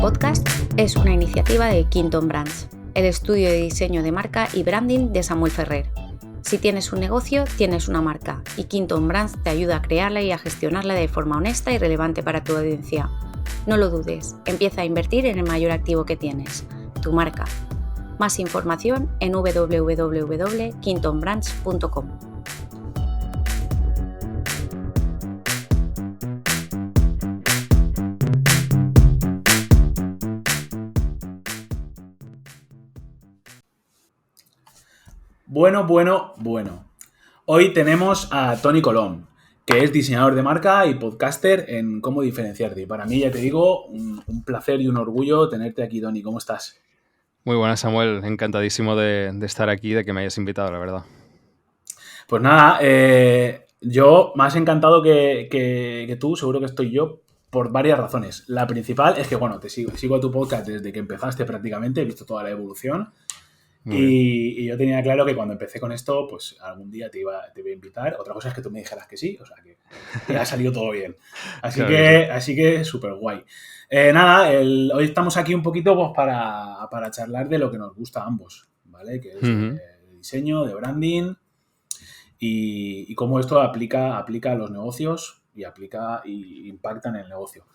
podcast es una iniciativa de Quinton Brands, el estudio de diseño de marca y branding de Samuel Ferrer. Si tienes un negocio, tienes una marca, y Quinton Brands te ayuda a crearla y a gestionarla de forma honesta y relevante para tu audiencia. No lo dudes, empieza a invertir en el mayor activo que tienes, tu marca. Más información en www.quintonbrands.com. Bueno. Hoy tenemos a Toni Colom, que es diseñador de marca y podcaster en Cómo Diferenciarte. Y para mí, ya te digo, un placer y un orgullo tenerte aquí, Toni. ¿Cómo estás? Muy buenas, Samuel. Encantadísimo de estar aquí, de que me hayas invitado, la verdad. Pues nada, yo más encantado que tú, seguro que estoy yo, por varias razones. La principal es que, bueno, sigo a tu podcast desde que empezaste prácticamente, he visto toda la evolución. Y yo tenía claro que cuando empecé con esto, pues algún día te iba a invitar. Otra cosa es que tú me dijeras que sí, o sea que ha salido todo bien. Así que súper guay. Hoy estamos aquí un poquito pues, para charlar de lo que nos gusta a ambos, ¿vale? Que es de diseño, de branding y cómo esto aplica a los negocios y impacta en el negocio.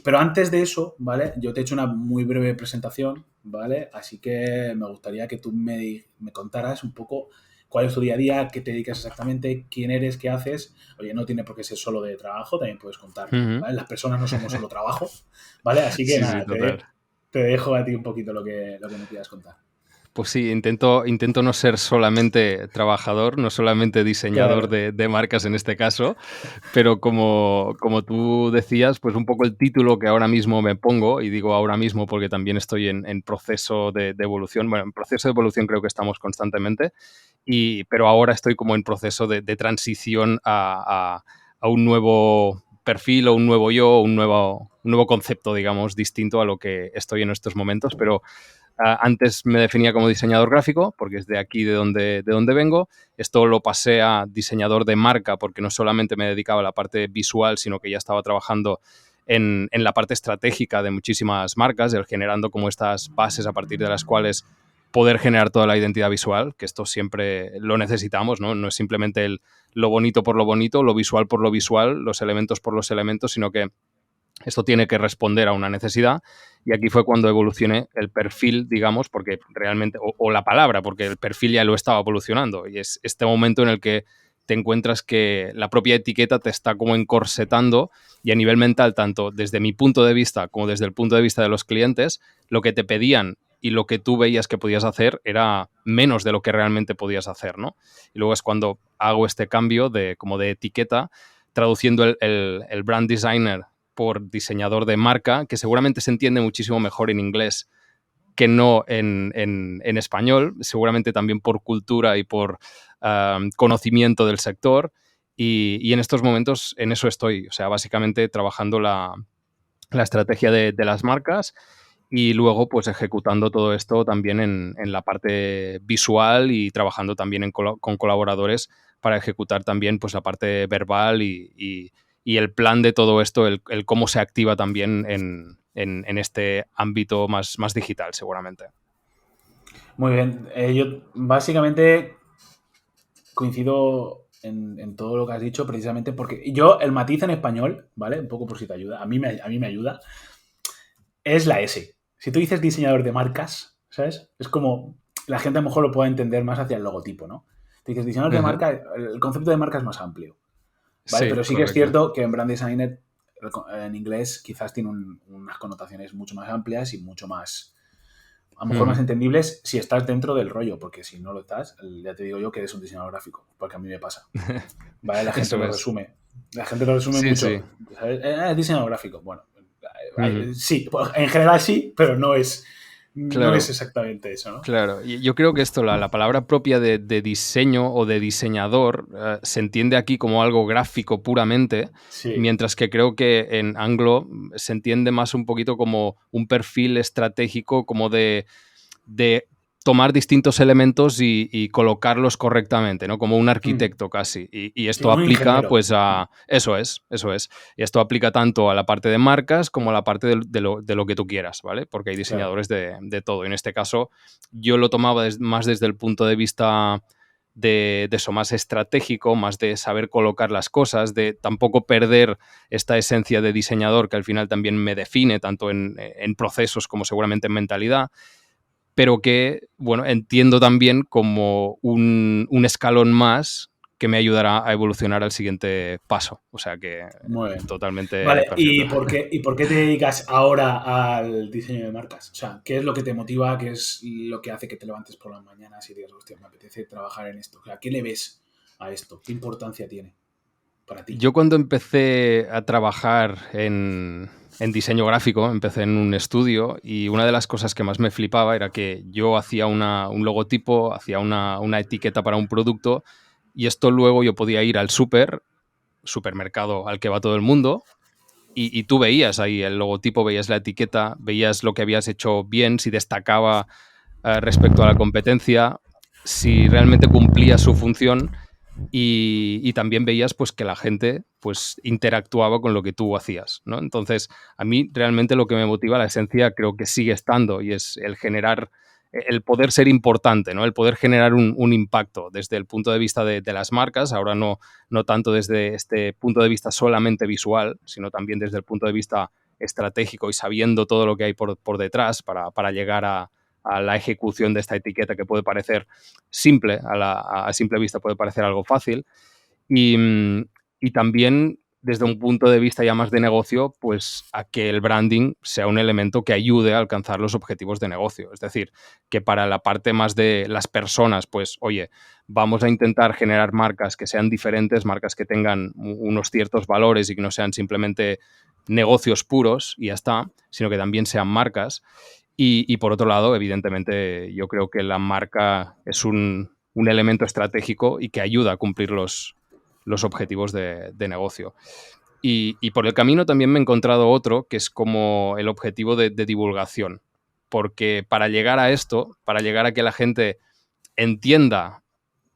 Pero antes de eso, ¿vale? Yo te he hecho una muy breve presentación, ¿vale? Así que me gustaría que tú me contaras un poco cuál es tu día a día, qué te dedicas exactamente, quién eres, qué haces. Oye, no tiene por qué ser solo de trabajo, también puedes contar, ¿vale? Las personas no somos solo trabajo, ¿vale? Así que nada, te dejo a ti un poquito lo que me quieras contar. Pues sí, intento no ser solamente trabajador, no solamente diseñador de marcas en este caso, pero como tú decías, pues un poco el título que ahora mismo me pongo, y digo ahora mismo porque también estoy en proceso de evolución, bueno, en proceso de evolución creo que estamos constantemente, pero ahora estoy como en proceso de transición a un nuevo perfil o un nuevo yo, un nuevo concepto, digamos, distinto a lo que estoy en estos momentos, pero antes me definía como diseñador gráfico, porque es de aquí de donde vengo. Esto lo pasé a diseñador de marca, porque no solamente me dedicaba a la parte visual, sino que ya estaba trabajando en la parte estratégica de muchísimas marcas, generando como estas bases a partir de las cuales poder generar toda la identidad visual, que esto siempre lo necesitamos, ¿no? No es simplemente lo bonito por lo bonito, lo visual por lo visual, los elementos por los elementos, sino que esto tiene que responder a una necesidad, y aquí fue cuando evolucioné el perfil, digamos, porque realmente, o la palabra, porque el perfil ya lo estaba evolucionando, y es este momento en el que te encuentras que la propia etiqueta te está como encorsetando, y a nivel mental, tanto desde mi punto de vista como desde el punto de vista de los clientes, lo que te pedían y lo que tú veías que podías hacer era menos de lo que realmente podías hacer, ¿no? Y luego es cuando hago este cambio como de etiqueta, traduciendo el brand designer por diseñador de marca, que seguramente se entiende muchísimo mejor en inglés que no en español, seguramente también por cultura y por conocimiento del sector, y en estos momentos en eso estoy, o sea, básicamente trabajando la estrategia de las marcas, y luego pues ejecutando todo esto también en la parte visual, y trabajando también con colaboradores para ejecutar también pues la parte verbal y el plan de todo esto, el cómo se activa también en este ámbito más digital, seguramente. Muy bien. Yo básicamente coincido en todo lo que has dicho, precisamente porque yo el matiz en español, ¿vale? Un poco por si te ayuda, a mí me ayuda, es la S. Si tú dices diseñador de marcas, ¿sabes? Es como la gente a lo mejor lo puede entender más hacia el logotipo, ¿no? Si dices diseñador de marca, el concepto de marca es más amplio, ¿vale? Sí, pero sí correcto. que es cierto que en brand designer en inglés quizás tiene unas connotaciones mucho más amplias y mucho más, a lo mejor más entendibles si estás dentro del rollo, porque si no lo estás, ya te digo yo que eres un diseñador gráfico, porque a mí me pasa. ¿Vale? La gente lo resume. La gente lo resume mucho. Sí. ¿Sabes? Es diseñador gráfico. Bueno, sí, en general sí, pero no es exactamente eso, ¿no? Claro, y yo creo que esto, la palabra propia de diseño o de diseñador, se entiende aquí como algo gráfico puramente, mientras que creo que en anglo se entiende más un poquito como un perfil estratégico, como de tomar distintos elementos y colocarlos correctamente, ¿no? Como un arquitecto casi. Y esto un aplica ingeniero. pues a... Eso es. Y esto aplica tanto a la parte de marcas como a la parte de lo que tú quieras, ¿vale? Porque hay diseñadores de todo. Y en este caso yo lo tomaba más desde el punto de vista de eso, más estratégico, más de saber colocar las cosas, de tampoco perder esta esencia de diseñador que al final también me define, tanto en procesos como seguramente en mentalidad, pero que, bueno, entiendo también como un escalón más que me ayudará a evolucionar al siguiente paso. O sea que Muy bien. totalmente Vale, perfecto. ¿y por qué te dedicas ahora al diseño de marcas? O sea, ¿qué es lo que te motiva? ¿Qué es lo que hace que te levantes por las mañanas y digas, hostia, me apetece trabajar en esto? O sea, ¿qué le ves a esto? ¿Qué importancia tiene para ti? Yo cuando empecé a trabajar en diseño gráfico, empecé en un estudio y una de las cosas que más me flipaba era que yo hacía un logotipo, hacía una etiqueta para un producto y esto luego yo podía ir al supermercado al que va todo el mundo y tú veías ahí el logotipo, veías la etiqueta, veías lo que habías hecho bien, si destacaba respecto a la competencia, si realmente cumplía su función y también veías pues que la gente pues interactuaba con lo que tú hacías, ¿no? Entonces, a mí realmente lo que me motiva, la esencia, creo que sigue estando y es el generar, el poder ser importante, ¿no? El poder generar un impacto desde el punto de vista de las marcas, ahora no tanto desde este punto de vista solamente visual, sino también desde el punto de vista estratégico y sabiendo todo lo que hay por detrás para llegar a la ejecución de esta etiqueta que puede parecer simple, a simple vista puede parecer algo fácil. Y también desde un punto de vista ya más de negocio, pues a que el branding sea un elemento que ayude a alcanzar los objetivos de negocio. Es decir, que para la parte más de las personas, pues oye, vamos a intentar generar marcas que sean diferentes, marcas que tengan unos ciertos valores y que no sean simplemente negocios puros y ya está, sino que también sean marcas. Y por otro lado, evidentemente, yo creo que la marca es un elemento estratégico y que ayuda a cumplir los objetivos de negocio. Y por el camino también me he encontrado otro que es como el objetivo de divulgación. Porque para llegar a esto, para llegar a que la gente entienda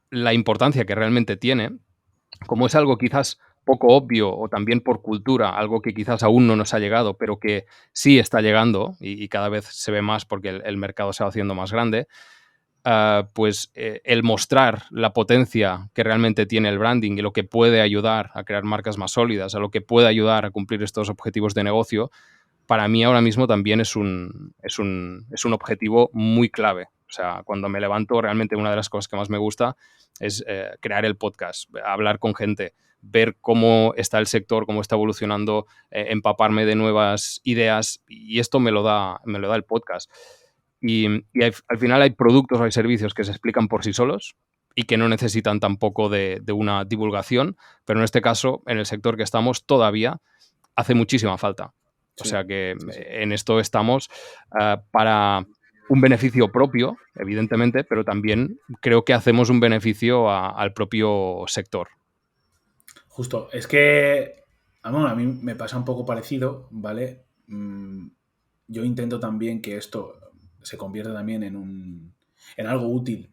la importancia que realmente tiene, como es algo quizás poco obvio o también por cultura, algo que quizás aún no nos ha llegado, pero que sí está llegando y cada vez se ve más porque el mercado se va haciendo más grande, pues el mostrar la potencia que realmente tiene el branding y lo que puede ayudar a crear marcas más sólidas, a lo que puede ayudar a cumplir estos objetivos de negocio, para mí ahora mismo también es un objetivo muy clave. O sea, cuando me levanto, realmente una de las cosas que más me gusta es crear el podcast, hablar con gente, ver cómo está el sector, cómo está evolucionando, empaparme de nuevas ideas y esto me lo da el podcast. Y al final hay productos o hay servicios que se explican por sí solos y que no necesitan tampoco de una divulgación, pero en este caso, en el sector que estamos, todavía hace muchísima falta. O sea que en esto estamos para un beneficio propio, evidentemente, pero también creo que hacemos un beneficio al propio sector. Justo, es que bueno, a mí me pasa un poco parecido, ¿vale? Yo intento también que esto se convierta también en algo útil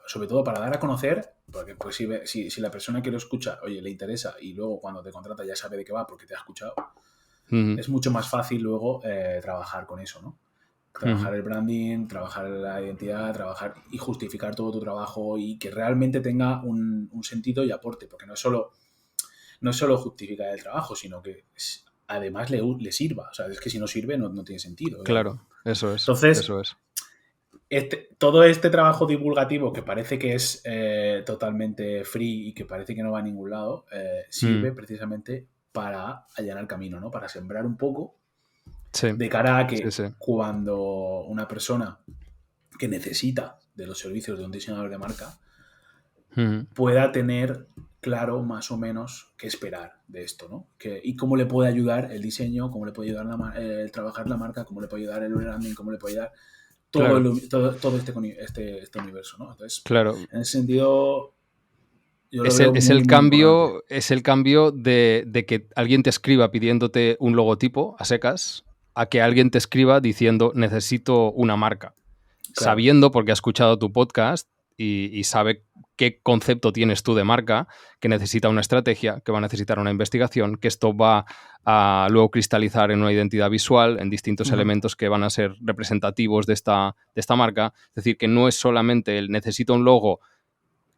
sobre todo para dar a conocer, porque pues si la persona que lo escucha, oye, le interesa y luego cuando te contrata ya sabe de qué va porque te ha escuchado, es mucho más fácil luego trabajar con eso, ¿no? Trabajar el branding, trabajar la identidad, trabajar y justificar todo tu trabajo y que realmente tenga un sentido y aporte, porque no es solo justificar el trabajo, sino que además le sirva. O sea, es que si no sirve no tiene sentido. Claro, eso es. Entonces, eso es. Todo este trabajo divulgativo que parece que es totalmente free y que parece que no va a ningún lado, sirve precisamente para allanar el camino, ¿no? Para sembrar un poco de cara a que cuando una persona que necesita de los servicios de un diseñador de marca pueda tener claro más o menos qué esperar de esto, ¿no? Y cómo le puede ayudar el diseño, cómo le puede ayudar el trabajar la marca, cómo le puede ayudar el branding, cómo le puede ayudar todo este universo, ¿no? Entonces, claro. En ese sentido, yo es el cambio de que alguien te escriba pidiéndote un logotipo a secas a que alguien te escriba diciendo necesito una marca. sabiendo, porque ha escuchado tu podcast y sabe qué concepto tienes tú de marca, que necesita una estrategia, que va a necesitar una investigación, que esto va a luego cristalizar en una identidad visual, en distintos elementos que van a ser representativos de esta marca. Es decir, que no es solamente el necesito un logo,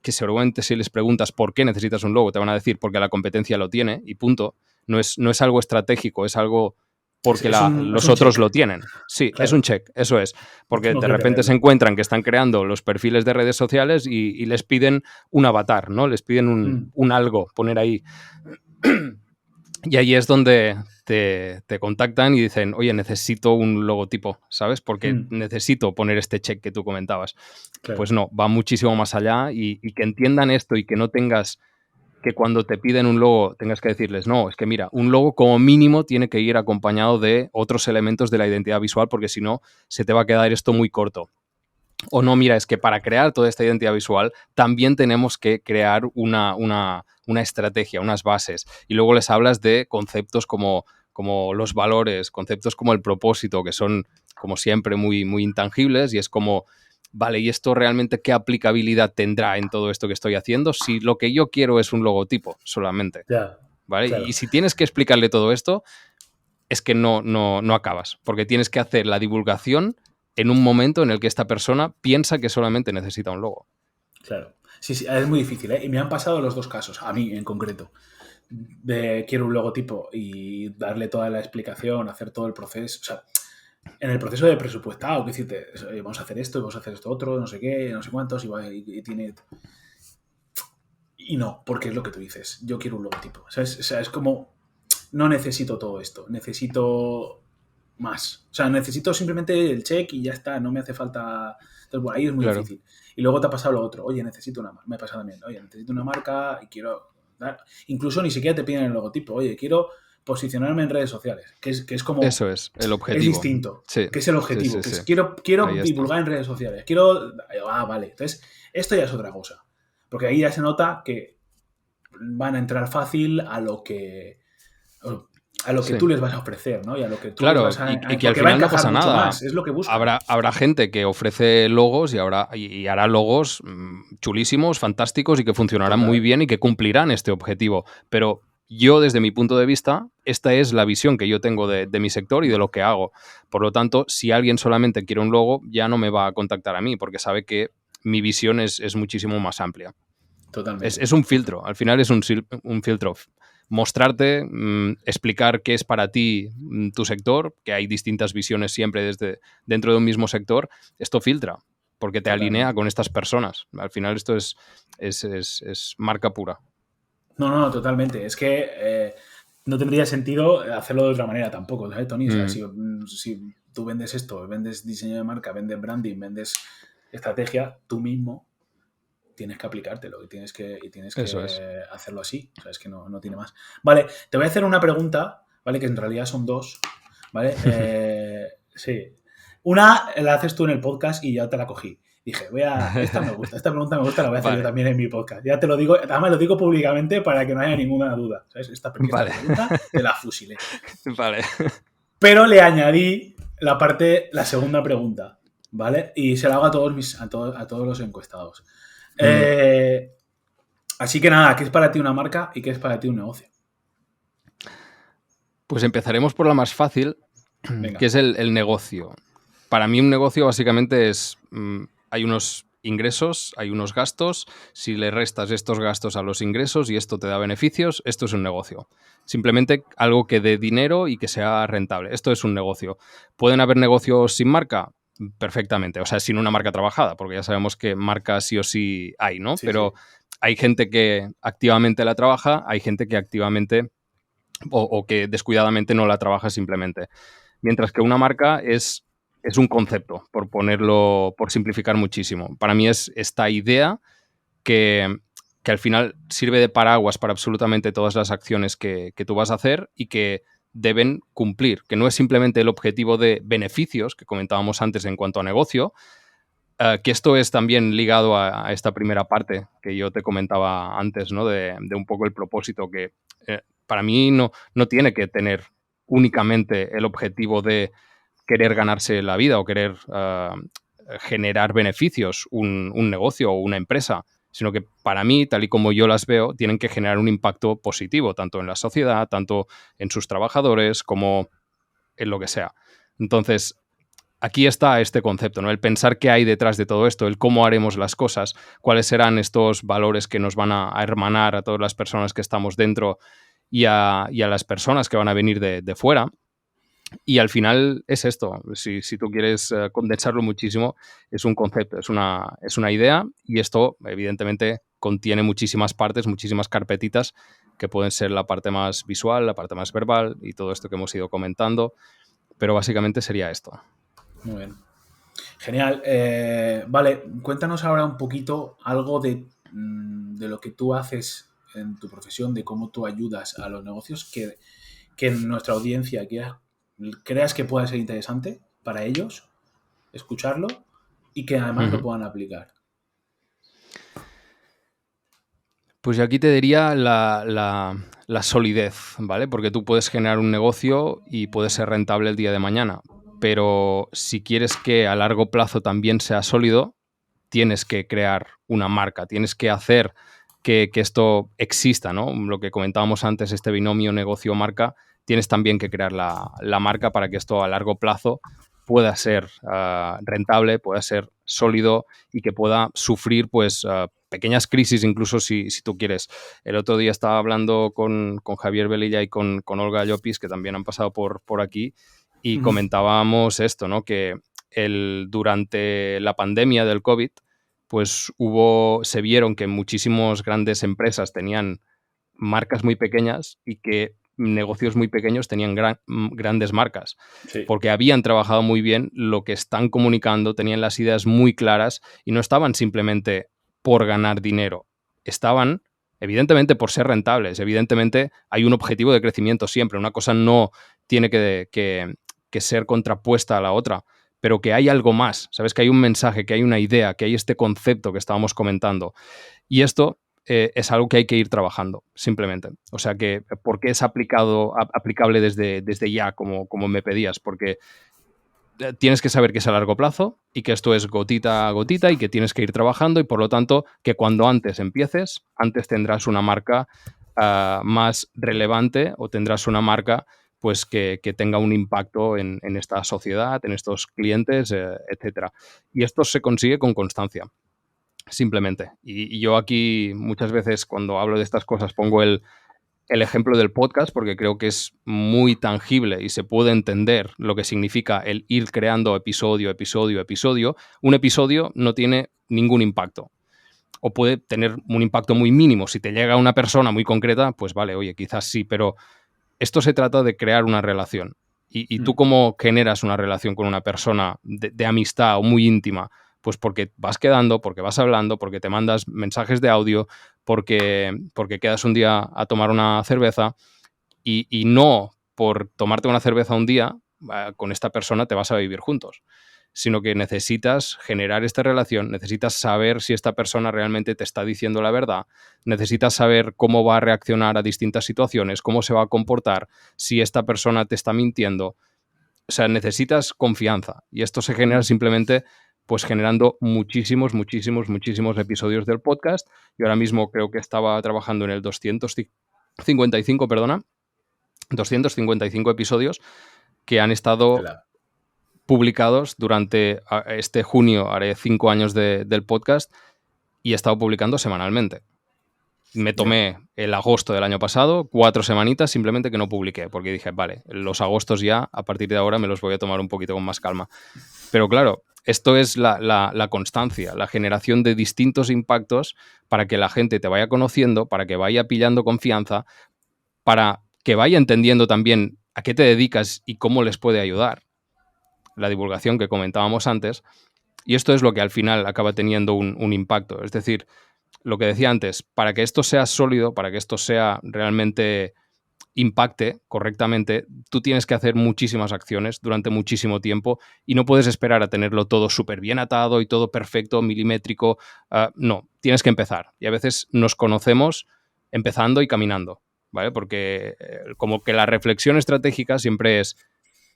que seguramente si les preguntas por qué necesitas un logo, te van a decir porque la competencia lo tiene y punto. No es algo estratégico, es algo porque los otros lo tienen. Sí, claro. Es un check, eso es. Porque de repente se encuentran que están creando los perfiles de redes sociales y les piden un avatar, ¿no? Les piden un algo, poner ahí. Y ahí es donde te contactan y dicen, oye, necesito un logotipo, ¿sabes? Porque necesito poner este check que tú comentabas. Claro. Pues no, va muchísimo más allá y que entiendan esto y que no tengas que cuando te piden un logo tengas que decirles, no, es que mira, un logo como mínimo tiene que ir acompañado de otros elementos de la identidad visual porque si no, se te va a quedar esto muy corto. O no, mira, es que para crear toda esta identidad visual también tenemos que crear una estrategia, unas bases. Y luego les hablas de conceptos como los valores, conceptos como el propósito, que son, como siempre, muy, muy intangibles y es como... Vale, ¿y esto realmente qué aplicabilidad tendrá en todo esto que estoy haciendo si lo que yo quiero es un logotipo solamente? ¿Vale? Claro. Y si tienes que explicarle todo esto, es que no acabas, porque tienes que hacer la divulgación en un momento en el que esta persona piensa que solamente necesita un logo. Claro. Sí, es muy difícil, ¿eh? Y me han pasado los dos casos, a mí en concreto. De quiero un logotipo y darle toda la explicación, hacer todo el proceso, o sea... En el proceso de presupuestado, que decirte, vamos a hacer esto, vamos a hacer esto otro, no sé qué, no sé cuántos, y tiene... Y no, porque es lo que tú dices. Yo quiero un logotipo. ¿Sabes? O sea, es como, no necesito todo esto, necesito más. O sea, necesito simplemente el check y ya está, no me hace falta... Entonces, bueno, ahí es muy difícil. Y luego te ha pasado lo otro. Oye, necesito una marca. Me ha pasado también. Oye, necesito una marca y quiero... Incluso ni siquiera te piden el logotipo. Oye, quiero... posicionarme en redes sociales, que es como... Eso es, el objetivo. Es distinto, que es el objetivo. Que es, quiero divulgar en redes sociales, quiero... vale, entonces esto ya es otra cosa. Porque ahí ya se nota que van a entrar fácil a lo que tú les vas a ofrecer, ¿no? Y a lo que tú les vas a... y que al final no pasa nada. Más, es lo que buscan. Habrá gente que ofrece logos y hará logos chulísimos, fantásticos y que funcionarán muy bien y que cumplirán este objetivo. Pero... Yo, desde mi punto de vista, esta es la visión que yo tengo de mi sector y de lo que hago. Por lo tanto, si alguien solamente quiere un logo, ya no me va a contactar a mí, porque sabe que mi visión es muchísimo más amplia. Totalmente. Es un filtro, al final es un filtro. Mostrarte, explicar qué es para ti tu sector, que hay distintas visiones siempre dentro de un mismo sector, esto filtra, porque te alinea con estas personas. Al final esto es marca pura. No, totalmente. Es que no tendría sentido hacerlo de otra manera tampoco, ¿sabes, Tony? O sea, si tú vendes esto, vendes diseño de marca, vendes branding, vendes estrategia, tú mismo tienes que aplicártelo y tienes que hacerlo así. O sea, es que no tiene más. Vale, te voy a hacer una pregunta, ¿vale? Que en realidad son dos, ¿vale? Sí. Una la haces tú en el podcast y ya te la cogí. Dije, esta pregunta me gusta, la voy a hacer yo también en mi podcast. Ya te lo digo, además lo digo públicamente para que no haya ninguna duda. ¿Sabes? Esta pregunta te la fusilé. Vale. Pero le añadí la segunda pregunta, ¿vale? Y se la hago a todos los encuestados. Así que nada, ¿qué es para ti una marca y qué es para ti un negocio? Pues empezaremos por la más fácil, que es el negocio. Para mí un negocio básicamente es... hay unos ingresos, hay unos gastos. Si le restas estos gastos a los ingresos y esto te da beneficios, esto es un negocio. Simplemente algo que dé dinero y que sea rentable. Esto es un negocio. ¿Pueden haber negocios sin marca? Perfectamente. O sea, sin una marca trabajada, porque ya sabemos que marca sí o sí hay, ¿no? Sí, pero hay gente que activamente la trabaja, hay gente que activamente o que descuidadamente no la trabaja simplemente. Mientras que una marca es un concepto, por simplificar muchísimo. Para mí es esta idea que al final sirve de paraguas para absolutamente todas las acciones que tú vas a hacer y que deben cumplir, que no es simplemente el objetivo de beneficios que comentábamos antes en cuanto a negocio, que esto es también ligado a esta primera parte que yo te comentaba antes, ¿no? de un poco el propósito, que para mí no tiene que tener únicamente el objetivo de querer ganarse la vida o querer generar beneficios un negocio o una empresa, sino que para mí, tal y como yo las veo, tienen que generar un impacto positivo, tanto en la sociedad, tanto en sus trabajadores, como en lo que sea. Entonces, aquí está este concepto, ¿no? El pensar qué hay detrás de todo esto, el cómo haremos las cosas, cuáles serán estos valores que nos van a hermanar a todas las personas que estamos dentro y a las personas que van a venir de fuera. Y al final es esto, si tú quieres condensarlo muchísimo, es un concepto, es una idea, y esto evidentemente contiene muchísimas partes, muchísimas carpetitas que pueden ser la parte más visual, la parte más verbal y todo esto que hemos ido comentando, pero básicamente sería esto. Muy bien. Genial. Vale, cuéntanos ahora un poquito algo de lo que tú haces en tu profesión, de cómo tú ayudas a los negocios que en nuestra audiencia creas que pueda ser interesante para ellos escucharlo y que además lo puedan aplicar. Pues yo aquí te diría la solidez, ¿vale? Porque tú puedes generar un negocio y puede ser rentable el día de mañana, pero si quieres que a largo plazo también sea sólido, tienes que crear una marca, tienes que hacer que esto exista, ¿no? Lo que comentábamos antes, este binomio negocio-marca, tienes también que crear la marca para que esto a largo plazo pueda ser rentable, pueda ser sólido y que pueda sufrir pues pequeñas crisis, incluso si tú quieres. El otro día estaba hablando con Javier Velilla y con Olga Llopis, que también han pasado por aquí, y comentábamos esto, ¿no? Que durante la pandemia del COVID, pues se vieron que muchísimas grandes empresas tenían marcas muy pequeñas y que negocios muy pequeños tenían grandes marcas, porque habían trabajado muy bien lo que están comunicando, tenían las ideas muy claras y no estaban simplemente por ganar dinero, estaban evidentemente por ser rentables, evidentemente hay un objetivo de crecimiento siempre, una cosa no tiene que ser contrapuesta a la otra, pero que hay algo más, ¿sabes? Que hay un mensaje, que hay una idea, que hay este concepto que estábamos comentando. Y esto es algo que hay que ir trabajando, simplemente. O sea que, ¿por qué es aplicable desde ya, como me pedías? Porque tienes que saber que es a largo plazo y que esto es gotita a gotita y que tienes que ir trabajando y por lo tanto que cuando antes empieces, antes tendrás una marca más relevante o tendrás una marca pues que tenga un impacto en esta sociedad, en estos clientes, etcétera. Y esto se consigue con constancia, simplemente. Y yo aquí muchas veces cuando hablo de estas cosas pongo el ejemplo del podcast porque creo que es muy tangible y se puede entender lo que significa el ir creando episodio, episodio, episodio. Un episodio no tiene ningún impacto o puede tener un impacto muy mínimo. Si te llega una persona muy concreta, pues vale, oye, quizás sí, pero esto se trata de crear una relación. Y tú cómo generas una relación con una persona de amistad o muy íntima, pues porque vas quedando, porque vas hablando, porque te mandas mensajes de audio, porque quedas un día a tomar una cerveza y no por tomarte una cerveza un día con esta persona te vas a vivir juntos, sino que necesitas generar esta relación, necesitas saber si esta persona realmente te está diciendo la verdad, necesitas saber cómo va a reaccionar a distintas situaciones, cómo se va a comportar, si esta persona te está mintiendo. O sea, necesitas confianza y esto se genera simplemente pues generando muchísimos episodios del podcast. Yo ahora mismo creo que estaba trabajando en el 255 episodios que han estado publicados durante este junio, haré 5 años del podcast y he estado publicando semanalmente. Me tomé el agosto del año pasado, 4 semanitas simplemente que no publiqué, porque dije, vale, los agostos ya, a partir de ahora me los voy a tomar un poquito con más calma. Pero claro, esto es la constancia, la generación de distintos impactos para que la gente te vaya conociendo, para que vaya pillando confianza, para que vaya entendiendo también a qué te dedicas y cómo les puede ayudar. La divulgación que comentábamos antes. Y esto es lo que al final acaba teniendo un impacto. Es decir, lo que decía antes, para que esto sea sólido, para que esto sea realmente impacte correctamente, tú tienes que hacer muchísimas acciones durante muchísimo tiempo y no puedes esperar a tenerlo todo súper bien atado y todo perfecto, milimétrico. No, tienes que empezar. Y a veces nos conocemos empezando y caminando, ¿vale? Porque como que la reflexión estratégica siempre es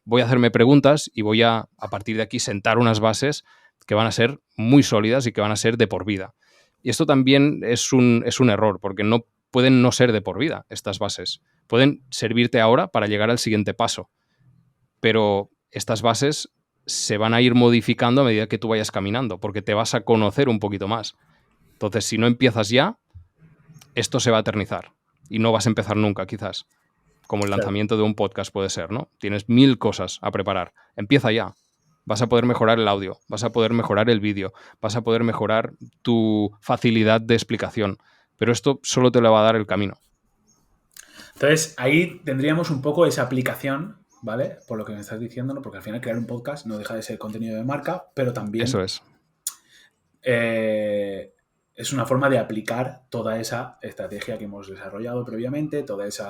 voy a hacerme preguntas y voy a partir de aquí sentar unas bases que van a ser muy sólidas y que van a ser de por vida. Y esto también es un error, porque no pueden no ser de por vida estas bases. Pueden servirte ahora para llegar al siguiente paso, pero estas bases se van a ir modificando a medida que tú vayas caminando, porque te vas a conocer un poquito más. Entonces, si no empiezas ya, esto se va a eternizar y no vas a empezar nunca, quizás. Como el lanzamiento de un podcast puede ser, ¿no? Tienes 1000 cosas a preparar. Empieza ya. Vas a poder mejorar el audio, vas a poder mejorar el vídeo, vas a poder mejorar tu facilidad de explicación. Pero esto solo te lo va a dar el camino. Entonces, ahí tendríamos un poco esa aplicación, ¿vale? Por lo que me estás diciendo, ¿no? Porque al final crear un podcast no deja de ser contenido de marca, pero también... Eso es. Es una forma de aplicar toda esa estrategia que hemos desarrollado previamente, ese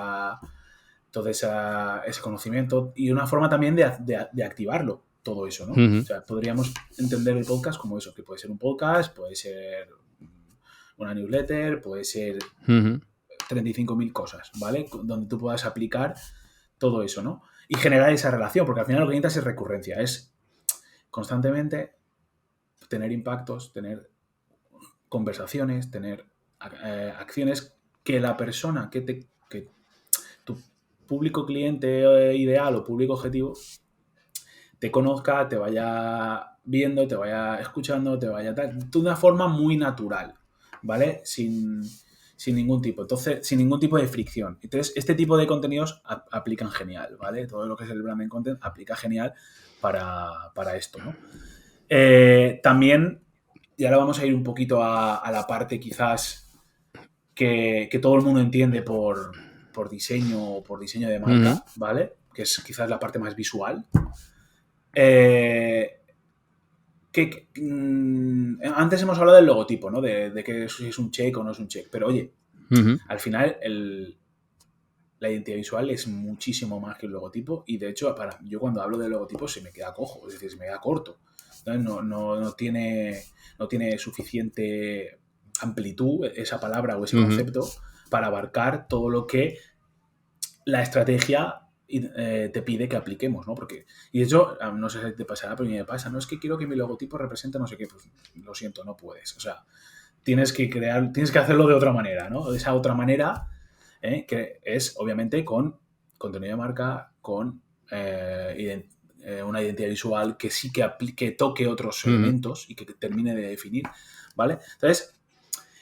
conocimiento y una forma también de activarlo, todo eso, ¿no? Uh-huh. O sea, podríamos entender el podcast como eso, que puede ser un podcast, puede ser una newsletter, puede ser 35.000 cosas, ¿vale? Donde tú puedas aplicar todo eso, ¿no? Y generar esa relación, porque al final lo que necesitas es recurrencia, es constantemente tener impactos, tener conversaciones, tener acciones que la persona, que tu público cliente ideal o público objetivo te conozca, te vaya viendo, te vaya escuchando, te vaya tal, de una forma muy natural, ¿vale? Sin ningún tipo. Entonces, sin ningún tipo de fricción. Entonces, este tipo de contenidos aplican genial, ¿vale? Todo lo que es el branding content aplica genial para esto, ¿no? También, y ahora vamos a ir un poquito a la parte quizás que todo el mundo entiende por diseño de marca, ¿vale? Que es quizás la parte más visual. Antes hemos hablado del logotipo, ¿no? De que si es un check o no es un check. Pero oye, al final la identidad visual es muchísimo más que el logotipo. Y de hecho, yo cuando hablo de logotipo se me queda cojo, es decir, se me queda corto. Entonces, no tiene suficiente amplitud esa palabra o ese concepto para abarcar todo lo que la estrategia te pide que apliquemos, ¿no? Y de hecho, no sé si te pasará, pero a mí me pasa, no es que quiero que mi logotipo represente no sé qué, pues lo siento, no puedes. O sea, tienes que hacerlo de otra manera, ¿no? De esa otra manera, que es obviamente con contenido de marca, con una identidad visual que sí que toque otros elementos y que termine de definir, ¿vale? Entonces,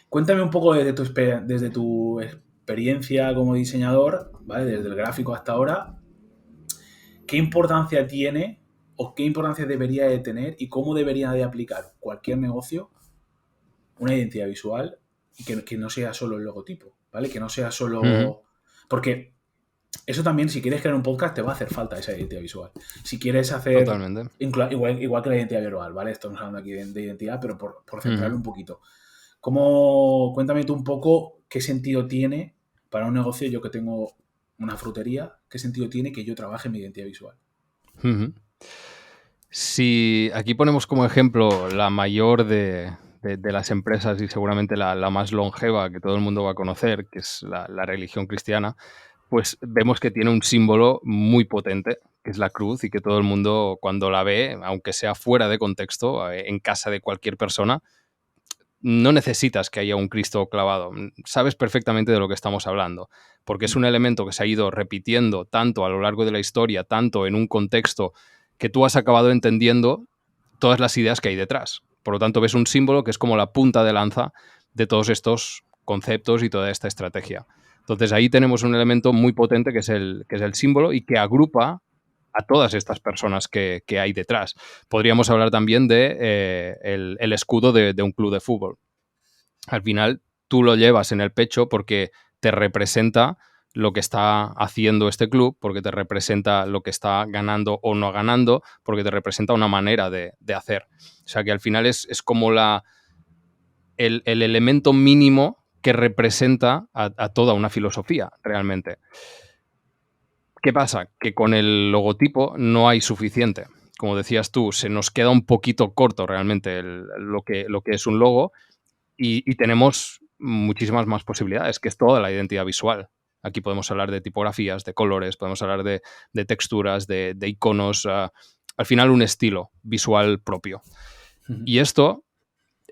cuéntame un poco desde tu experiencia como diseñador, ¿vale? Desde el gráfico hasta ahora, ¿qué importancia tiene o qué importancia debería de tener y cómo debería de aplicar cualquier negocio una identidad visual y que no sea solo el logotipo, ¿vale? Que no sea solo... Porque eso también, si quieres crear un podcast, te va a hacer falta esa identidad visual. Si quieres hacer... Totalmente. Igual que la identidad verbal, ¿vale? Estamos hablando aquí de identidad, pero por centrarlo un poquito. Cuéntame tú un poco qué sentido tiene para un negocio, yo que tengo una frutería, qué sentido tiene que yo trabaje en mi identidad visual. Si aquí ponemos como ejemplo la mayor de las empresas y seguramente la más longeva que todo el mundo va a conocer, que es la religión cristiana, pues vemos que tiene un símbolo muy potente, que es la cruz, y que todo el mundo cuando la ve, aunque sea fuera de contexto, en casa de cualquier persona, no necesitas que haya un Cristo clavado. Sabes perfectamente de lo que estamos hablando, porque es un elemento que se ha ido repitiendo tanto a lo largo de la historia, tanto en un contexto que tú has acabado entendiendo todas las ideas que hay detrás. Por lo tanto, ves un símbolo que es como la punta de lanza de todos estos conceptos y toda esta estrategia. Entonces, ahí tenemos un elemento muy potente que es el símbolo y que agrupa a todas estas personas que hay detrás. Podríamos hablar también de el escudo de un club de fútbol. Al final, tú lo llevas en el pecho porque te representa lo que está haciendo este club, porque te representa lo que está ganando o no ganando, porque te representa una manera de hacer. O sea que al final es como el elemento mínimo que representa a toda una filosofía, realmente. ¿Qué pasa? Que con el logotipo no hay suficiente. Como decías tú, se nos queda un poquito corto realmente lo que es un logo y tenemos muchísimas más posibilidades, que es toda la identidad visual. Aquí podemos hablar de tipografías, de colores, podemos hablar de texturas, de iconos, al final un estilo visual propio. Y esto